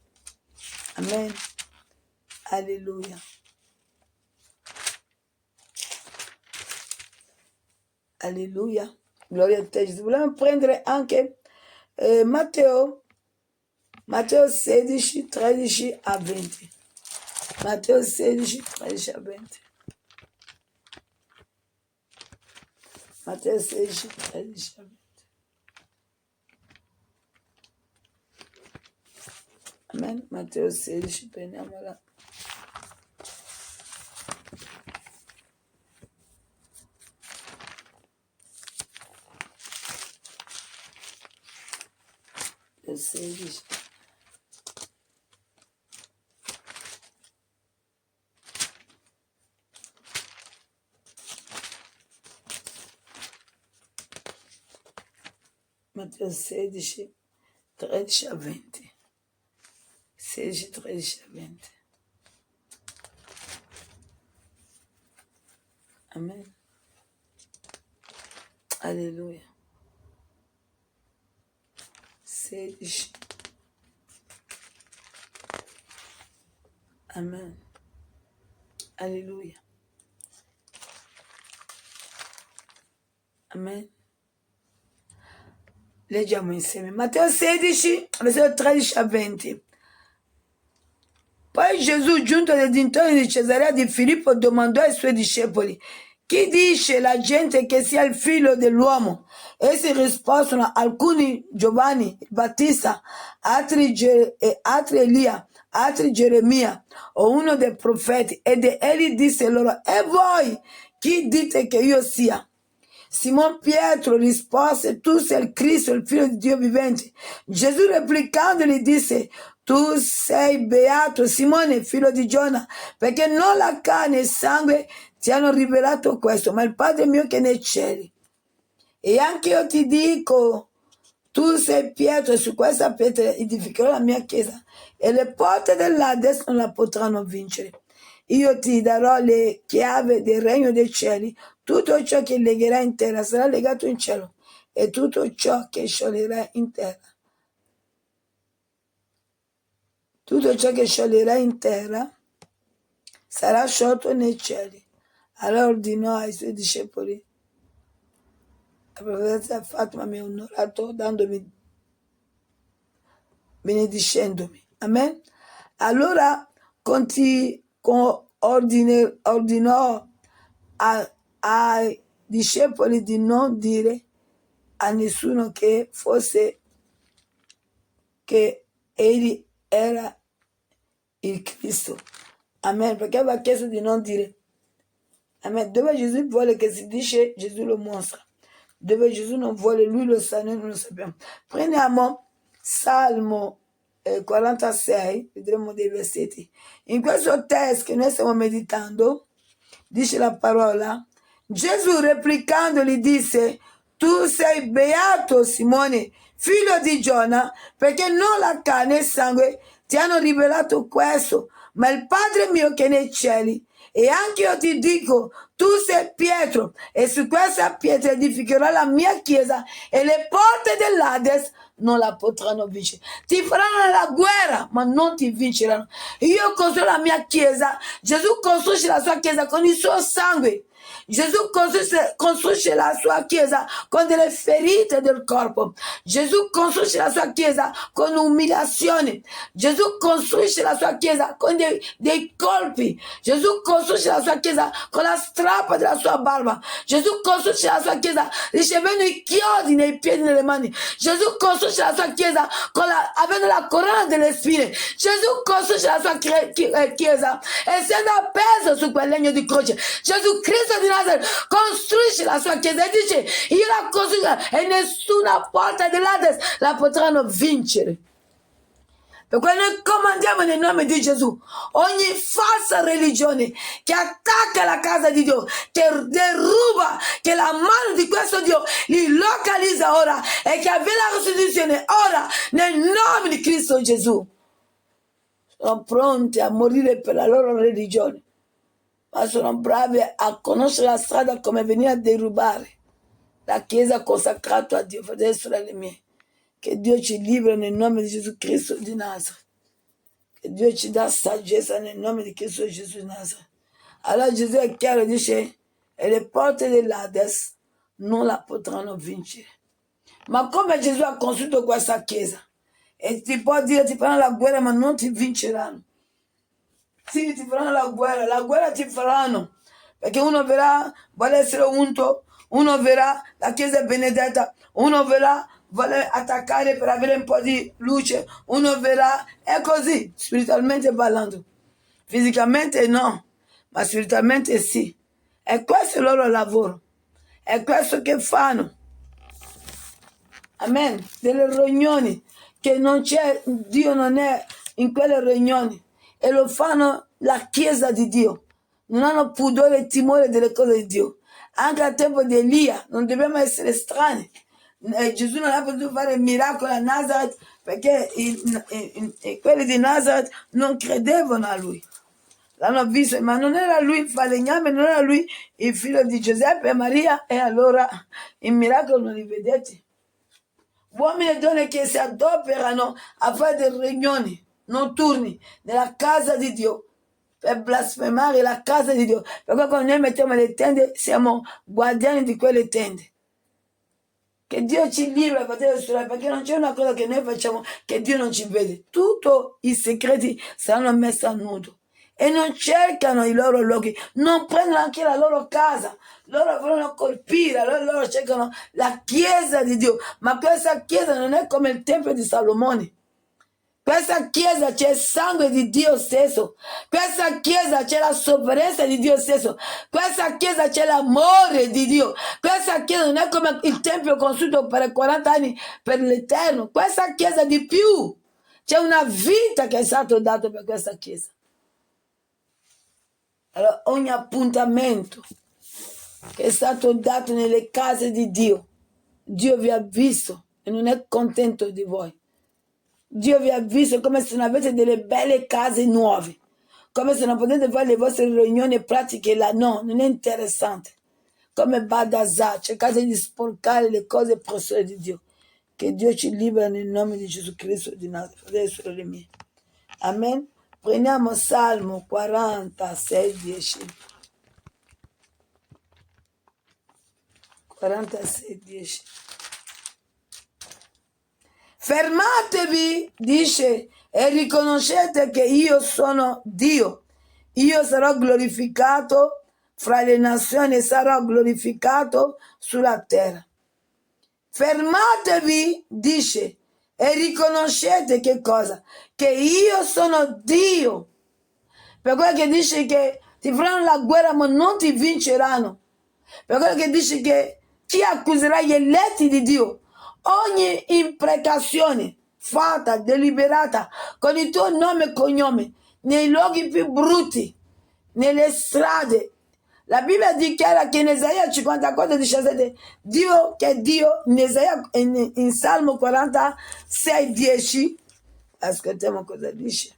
Amen. Alleluia. Alleluia. Gloria a te Gesù. Vogliamo prendere anche Matteo 16, 13 a 20. Matteo 16, 13 a 20. Matteo 16, 13 a 20. Amen. Matteo 16, prendiamola. Matteo 16. Matteo 16, 13 a 20. 16, 13 a 20. Amen. Alléluia. 16. Amen. Alléluia. Amen. Leggiamo insieme. Matteo 16, versetto 13 a 20. Poi Gesù, giunto nei dintorni di Cesarea di Filippo, domandò ai suoi discepoli: chi dice la gente che sia il figlio dell'uomo? Essi risposero: alcuni Giovanni il Battista, altri Elia, altri Geremia o uno dei profeti. Ed egli disse loro: e voi chi dite che io sia? Simon Pietro rispose: tu sei il Cristo, il figlio di Dio vivente. Gesù replicando gli disse: tu sei beato Simone, figlio di Giona, perché non la carne e il sangue ti hanno rivelato questo, ma il Padre mio che è nei cieli. E anche io ti dico, tu sei Pietro, e su questa pietra edificherò la mia chiesa, e le porte dell'Ades non la potranno vincere. Io ti darò le chiavi del regno dei cieli. Tutto ciò che legherai in terra sarà legato in cielo, e tutto ciò che scioglierai in terra, tutto ciò che scioglierai in terra sarà sciolto nei cieli. Allora ordinò ai suoi discepoli: la profetessa Fatima mi ha onorato dandomi, benedicendomi. Amen. Allora ordinò ai discepoli di non dire a nessuno che egli era il Cristo. Amen. Perché aveva chiesto di non dire. Amen. Dove Gesù vuole che si dice, Gesù lo mostra. Dove Gesù non vuole, lui lo sa, noi non lo sappiamo. Prendiamo Salmo 46, vedremo dei versetti. In questo testo che noi stiamo meditando, dice la parola: Gesù replicando gli disse: tu sei beato Simone, figlio di Giona, perché non la carne e il sangue ti hanno rivelato questo, ma il Padre mio che è nei cieli. E anche io ti dico, tu sei Pietro, e su questa pietra edificherò la mia chiesa, e le porte dell'Ades non la potranno vincere. Ti faranno la guerra, ma non ti vinceranno. Io costruirò la mia chiesa. Gesù costruisce la sua chiesa con il suo sangue. Gesù costruisce la sua chiesa con delle ferite del corpo. Gesù costruisce la sua chiesa con umiliazione. Gesù costruisce la sua chiesa con dei colpi. Gesù costruisce la sua chiesa con la strappa della sua barba. Gesù costruisce la sua chiesa ricevendo i chiodi nei piedi e nelle mani. Gesù costruisce la sua chiesa avendo la corona delle spine. Gesù costruisce la sua chiesa essendo appeso su quel legno di croce. Gesù Cristo di Nazareth costruisce la sua chiesa e dice: io la costruirò e nessuna porta dell'Ades la potranno vincere. Perché noi comandiamo nel nome di Gesù ogni falsa religione che attacca la casa di Dio, che deruba, che la mano di questo Dio li localizza ora e che avviene la restituzione ora nel nome di Cristo Gesù. Sono pronti a morire per la loro religione, ma sono bravi a conoscere la strada come venire a derubare la chiesa consacrata a Dio. Fratelli e sorelle miei, che Dio ci liberi nel nome di Gesù Cristo di Nazareth, che Dio ci dà saggezza nel nome di Cristo Gesù di Nazareth. Allora Gesù è chiaro, dice: e le porte dell'Ades non la potranno vincere. Ma come Gesù ha costruito questa chiesa? E ti può dire: ti faranno la guerra ma non ti vinceranno. Sì, ti faranno la guerra ti faranno, perché uno verrà, vuole essere unto, uno verrà, la chiesa è benedetta, uno verrà, vuole attaccare per avere un po' di luce, uno verrà, è così, spiritualmente parlando. Fisicamente no, ma spiritualmente sì. E questo è il loro lavoro, è questo che fanno. Amen. Delle riunioni che non c'è, Dio non è in quelle riunioni, e lo fanno la chiesa di Dio. Non hanno pudore e timore delle cose di Dio. Anche al tempo di Elia non dobbiamo essere strani. Gesù non ha potuto fare miracoli a Nazareth perché quelli di Nazareth non credevano a lui. L'hanno visto, ma non era lui il falegname, non era lui il figlio di Giuseppe e Maria, e allora il miracolo non li vedete. Uomini e donne che si adoperano a fare delle riunioni notturni nella casa di Dio per blasfemare la casa di Dio, perché quando noi mettiamo le tende siamo guardiani di quelle tende. Che Dio ci libera, fratello e sorelle, perché non c'è una cosa che noi facciamo che Dio non ci vede. Tutti i segreti saranno messi a nudo. E non cercano i loro luoghi, non prendono anche la loro casa. Loro vogliono colpire, loro cercano la chiesa di Dio. Ma questa chiesa non è come il tempio di Salomone. Questa chiesa c'è il sangue di Dio stesso. Questa chiesa c'è la sofferenza di Dio stesso. Questa chiesa c'è l'amore di Dio. Questa chiesa non è come il tempio costruito per 40 anni per l'Eterno. Questa chiesa di più. C'è una vita che è stata data per questa chiesa. Allora ogni appuntamento che è stato dato nelle case di Dio, Dio vi ha visto e non è contento di voi. Dio vi ha visto come se non avete delle belle case nuove, come se non potete fare le vostre riunioni pratiche là. No, non è interessante. Come Badazà, cercate di sporcare le cose preziose di Dio. Che Dio ci libera nel nome di Gesù Cristo di Nazareth, fratelli e sorelle mie. Amen. Prendiamo Salmo 46, 10. 46, 10. Fermatevi, dice, e riconoscete che io sono Dio. Io sarò glorificato fra le nazioni e sarò glorificato sulla terra. Fermatevi, dice, e riconoscete che cosa? Che io sono Dio. Per quello che dice che ti faranno la guerra ma non ti vinceranno. Per quello che dice che chi accuserà gli eletti di Dio? Ogni imprecazione fatta, deliberata, con il tuo nome e cognome, nei luoghi più brutti, nelle strade. La Bibbia dichiara che in Isaia 54, 17, Dio che è Dio, in Salmo 46, 10, ascoltiamo cosa dice.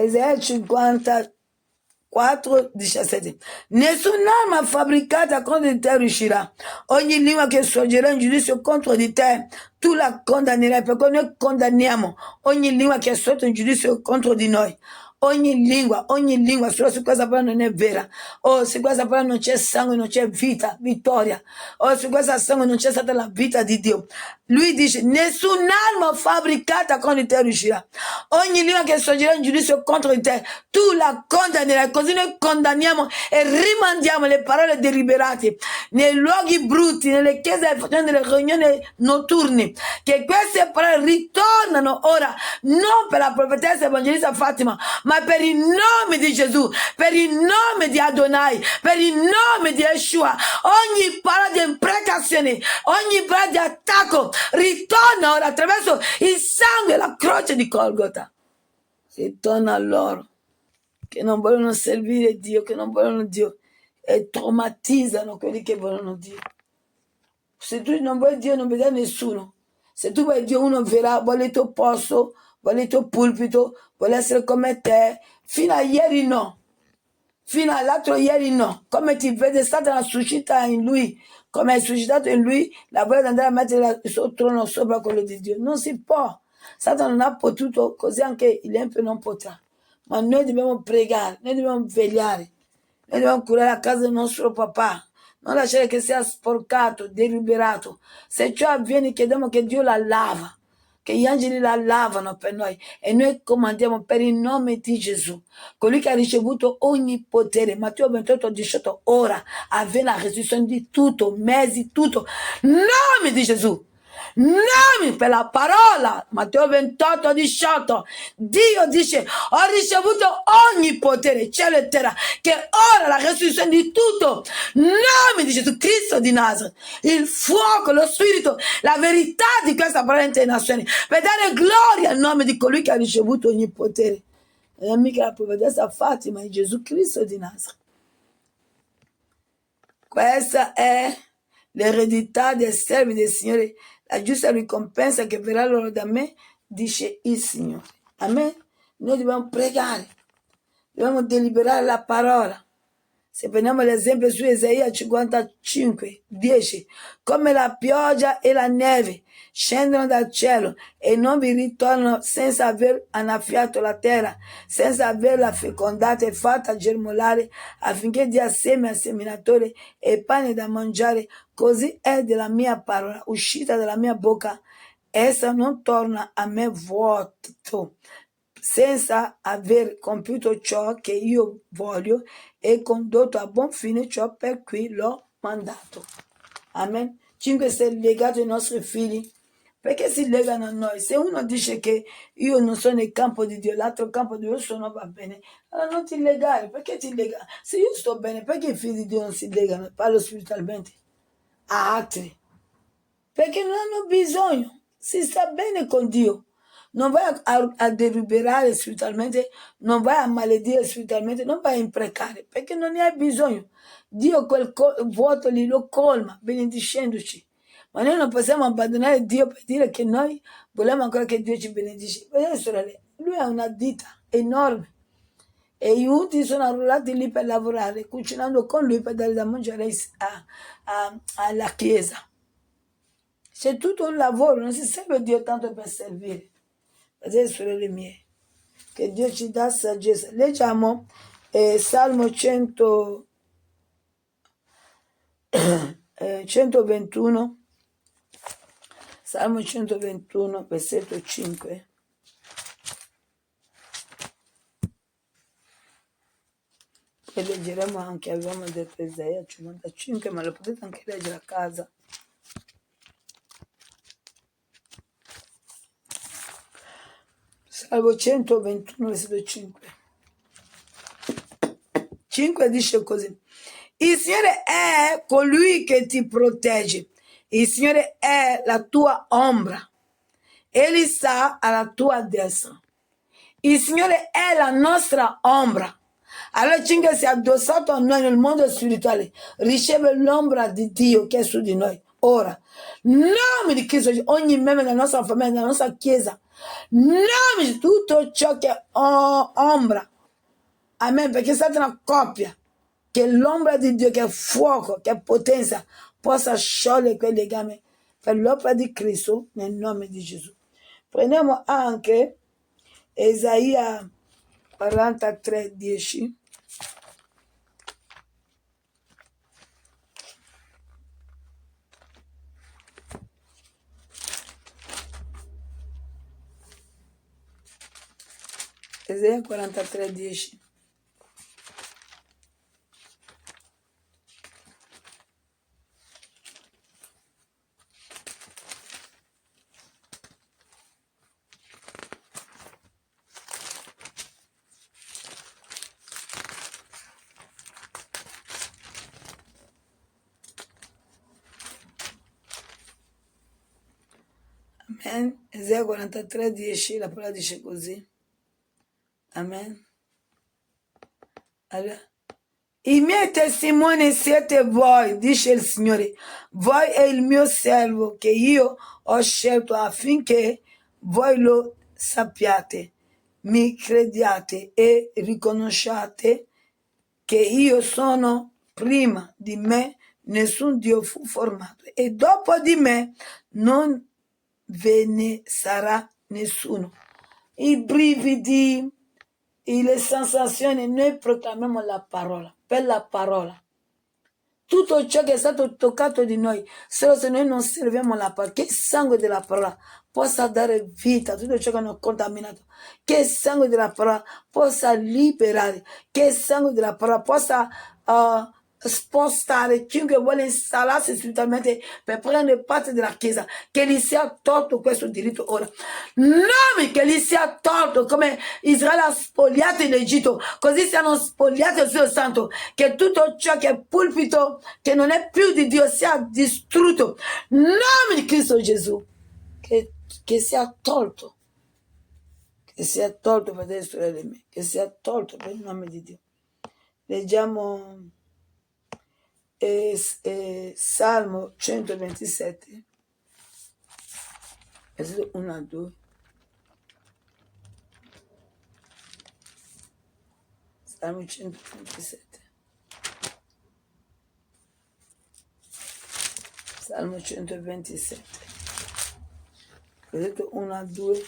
Isaia 54, 17. Nessun'arma fabbricata contro di te riuscirà. Ogni lingua che sorgerà in giudizio contro di te, tu la condannerai, perché noi condanniamo ogni lingua che è sotto in giudizio contro di noi. Ogni lingua, solo su questa parola non è vera. O su questa parola non c'è sangue, non c'è vita, vittoria. O su questa sangue non c'è stata la vita di Dio. Lui dice, nessun'arma fabbricata contro di te riuscirà. Ogni lingua che sorgerà in giudizio contro di te, tu la condannerai. Così noi condanniamo e rimandiamo le parole deliberate nei luoghi brutti, nelle chiese, facendo delle riunioni notturne. Che queste parole ritornano ora, non per la profetessa evangelista Fatima, ma per il nome di Gesù, per il nome di Adonai, per il nome di Yeshua. Ogni parola di imprecazione, ogni parola di attacco ritorna ora attraverso il sangue e la croce di Golgota. Ritorna a loro che non vogliono servire Dio, che non vogliono Dio, e traumatizzano quelli che vogliono Dio. Se tu non vuoi Dio, non vedi nessuno. Se tu vuoi Dio, uno verrà, vuole il tuo posto, vuole il tuo pulpito, vuole essere come te. Fino a ieri no, fino all'altro ieri no. Come ti vede, Satana suscita in lui, come è suscitato in lui la voglia di andare a mettere il suo trono sopra quello di Dio. Non si può. Satana non ha potuto, così anche l'empio non potrà. Ma noi dobbiamo pregare, noi dobbiamo vegliare, noi dobbiamo curare la casa del nostro papà. Non lasciare che sia sporcato, deliberato. Se ciò avviene, chiediamo che Dio la lava, che gli angeli la lavano per noi, e noi comandiamo per il nome di Gesù, colui che ha ricevuto ogni potere. Matteo 28, 18, ora avviene la resurrezione di tutto, mezzi, tutto. Nome di Gesù. nomi per la parola. Matteo 28, 18. Dio dice, ho ricevuto ogni potere, cielo e terra, che ora la resurrezione di tutto, nomi di Gesù Cristo di Nazareth, il fuoco, lo spirito, la verità di questa parola in nazioni, per dare gloria al nome di colui che ha ricevuto ogni potere. Non è mica la provvidenza Fatima, è Gesù Cristo di Nazareth. Questa è l'eredità dei servi del Signore, la giusta ricompensa che verrà loro da me, dice il Signore. Amen. Noi dobbiamo pregare, dobbiamo deliberare la parola. Se prendiamo l'esempio su Isaia 55, 10, come la pioggia e la neve scendono dal cielo e non vi ritornano senza aver annaffiato la terra, senza averla fecondata e fatta germolare, affinché dia seme al seminatore e pane da mangiare, così è della mia parola uscita dalla mia bocca. Essa non torna a me vuoto, senza aver compiuto ciò che io voglio e condotto a buon fine ciò per cui l'ho mandato. Amen. 5. Se è legato ai nostri figli. Perché si legano a noi? Se uno dice che io non sono nel campo di Dio, l'altro campo di Dio sono, va bene, allora non ti legare. Perché ti lega? Se io sto bene, perché i figli di Dio non si legano? Parlo spiritualmente a altri. Perché non hanno bisogno. Si sta bene con Dio. Non vai a deliberare spiritualmente, non vai a maledire spiritualmente, non vai a imprecare, perché non ne hai bisogno. Dio quel vuoto lì lo colma, benedicendoci. Ma noi non possiamo abbandonare Dio per dire che noi vogliamo ancora che Dio ci benedice. Vedete, sorelle, lui ha una ditta enorme e gli utili sono arruolati lì per lavorare, cucinando con lui per dare da mangiare alla chiesa. C'è tutto un lavoro, non si serve Dio tanto per servire. Vedete, sorelle mie, che Dio ci dà saggezza. Leggiamo Salmo 121, Salmo 121, versetto 5. Poi leggeremo anche, abbiamo detto Isaia 55, ma lo potete anche leggere a casa. Salmo 121, versetto 5. 5 dice così: il Signore è colui che ti protegge, il Signore è la tua ombra, Egli sta alla tua destra. Il Signore è la nostra ombra. Allora Cinque si è addossato a noi nel mondo spirituale, riceve l'ombra di Dio che è su di noi. Ora, nome di Cristo, ogni membro della nostra famiglia, della nostra chiesa, nome di tutto ciò che è ombra. Amen, perché è stata una coppia. Che l'ombra di Dio, che è fuoco, che è potenza, possa sciogliere quei legami per l'opera di Cristo nel nome di Gesù. Prendiamo anche Isaia 43, 10. Isaia 43, 10. Amen. Isaia 43, 10, la parola dice così. Amen. Allora, i miei testimoni siete voi, dice il Signore. Voi è il mio servo che io ho scelto affinché voi lo sappiate, mi crediate e riconosciate che io sono prima di me, nessun Dio fu formato e dopo di me non ve ne sarà nessuno. I brividi, le sensazioni, noi proclamiamo la parola, per la parola. Tutto ciò che è stato toccato di noi, solo se noi non serviamo la parola, che il sangue della parola possa dare vita a tutto ciò che hanno contaminato, che il sangue della parola possa liberare, che il sangue della parola possa spostare, chiunque vuole installarsi assolutamente per prendere parte della Chiesa, che gli sia tolto questo diritto ora. Nomi che gli sia tolto, come Israele ha spogliato in Egitto, così siano spogliati il suo santo, che tutto ciò che è pulpito, che non è più di Dio, sia distrutto. Nomi di Cristo Gesù, che sia tolto. Che sia tolto, fratelli e sorelle mie, che sia tolto per il nome di Dio. Leggiamo Salmo 127, versetto 1 a 2. Salmo 127. Salmo 127, versetto 1 a 2.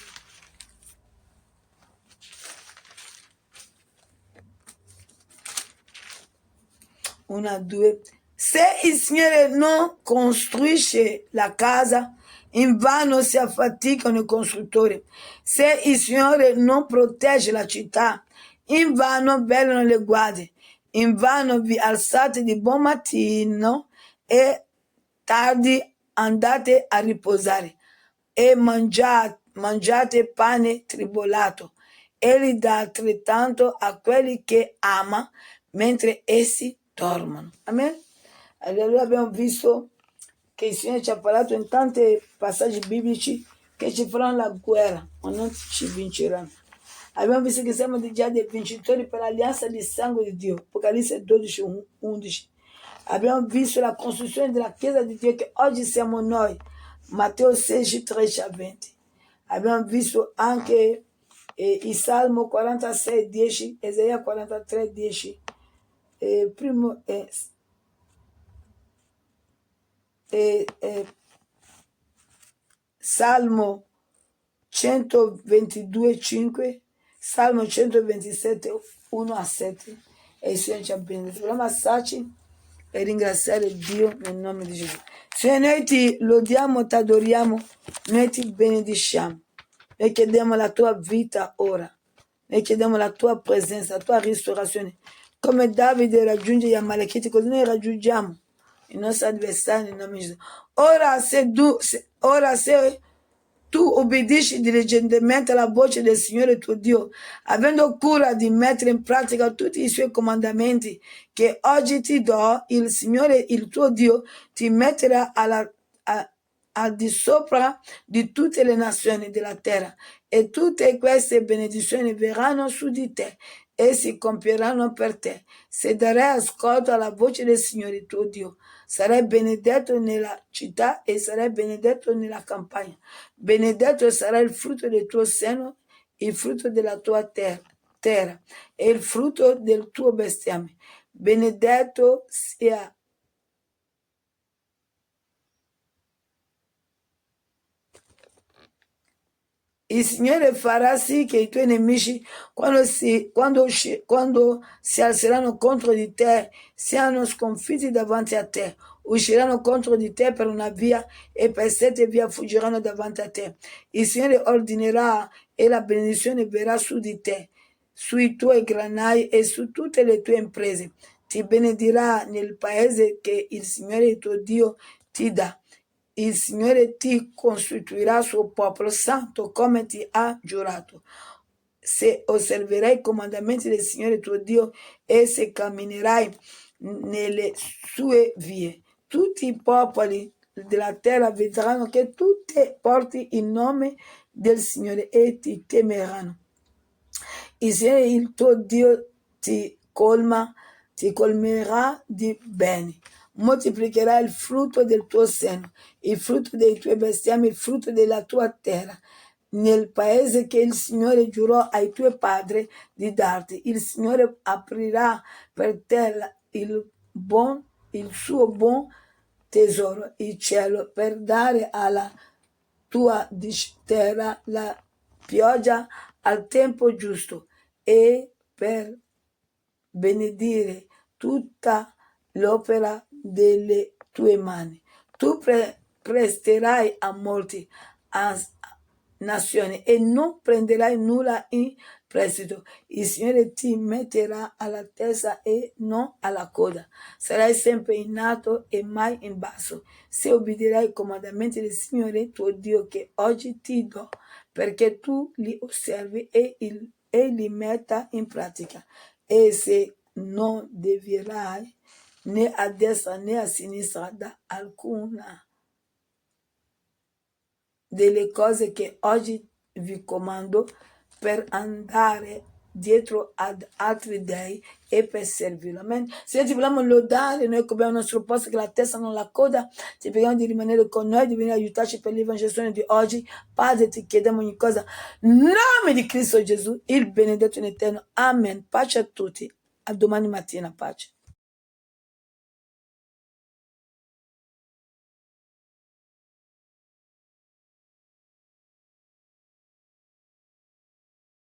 Una, due. Se il Signore non costruisce la casa, invano si affaticano i costruttori. Se il Signore non protegge la città, invano velano le guardie. Invano vi alzate di buon mattino e tardi andate a riposare e mangiate pane tribolato. Egli dà altrettanto a quelli che ama mentre essi dormono. Amen. Allora abbiamo visto che il Signore ci ha parlato in tanti passaggi biblici che ci faranno la guerra, ma non ci vinceranno. Abbiamo visto che siamo già dei vincitori per l'alleanza di sangue di Dio, Apocalisse 12, 11. Abbiamo visto la costruzione della Chiesa di Dio che oggi siamo noi, Matteo 16, 13 a 20. Abbiamo visto anche il Salmo 46, 10, Esaia 43, 10. Primo Salmo 122, 5, Salmo 127, 1 a 7. E il Signore ci ha benedetto. Vogliamo alzarci e ringraziare Dio nel nome di Gesù. Signore, noi ti lodiamo, ti adoriamo, noi ti benediciamo. Noi chiediamo la tua vita ora. Noi chiediamo la tua presenza, la tua ristorazione. Come Davide raggiunge gli Amalekiti, così noi raggiungiamo i nostri avversari nel nome di Gesù. Ora se tu obbedisci diligentemente alla voce del Signore tuo Dio, avendo cura di mettere in pratica tutti i suoi comandamenti che oggi ti do, il Signore, il tuo Dio, ti metterà al di sopra di tutte le nazioni della terra, e tutte queste benedizioni verranno su di te e si compieranno per te, se darai ascolto alla voce del Signore tuo Dio. Sarai benedetto nella città e sarai benedetto nella campagna. Benedetto sarà il frutto del tuo seno, il frutto della tua terra e il frutto del tuo bestiame. Benedetto sia il Signore farà sì che i tuoi nemici, quando si alzeranno contro di te, siano sconfitti davanti a te. Usciranno contro di te per una via e per 7 vie fuggiranno davanti a te. Il Signore ordinerà e la benedizione verrà su di te, sui tuoi granai e su tutte le tue imprese. Ti benedirà nel paese che il Signore il tuo Dio ti dà. Il Signore ti costituirà suo popolo santo come ti ha giurato. Se osserverai i comandamenti del Signore tuo Dio e se camminerai nelle sue vie, tutti i popoli della terra vedranno che tu porti il nome del Signore e ti temeranno. Il Signore il tuo Dio ti colmerà di beni, moltiplicherà il frutto del tuo seno, il frutto dei tuoi bestiami, il frutto della tua terra, nel paese che il Signore giurò ai tuoi padri di darti. Il Signore aprirà per te il suo buon tesoro, il cielo, per dare alla tua terra la pioggia al tempo giusto e per benedire tutta l'opera delle tue mani. Tu presterai a molti, nazioni e non prenderai nulla in prestito. Il Signore ti metterà alla testa e non alla coda. Sarai sempre in alto e mai in basso. Se obbedirai ai comandamenti del Signore tuo Dio che oggi ti do, perché tu li osservi e li metta in pratica. E se non devierai né a destra né a sinistra da alcuna delle cose che oggi vi comando, per andare dietro ad altri dei e per servirlo. Amen. Se ti vogliamo lodare, noi che abbiamo il nostro posto, che la testa non la coda, ti preghiamo di rimanere con noi, di venire a aiutarci per l'evangelizzazione di oggi. Padre, ti chiediamo ogni cosa. Nome di Cristo Gesù, il benedetto in eterno. Amen. Pace a tutti. A domani mattina. Pace.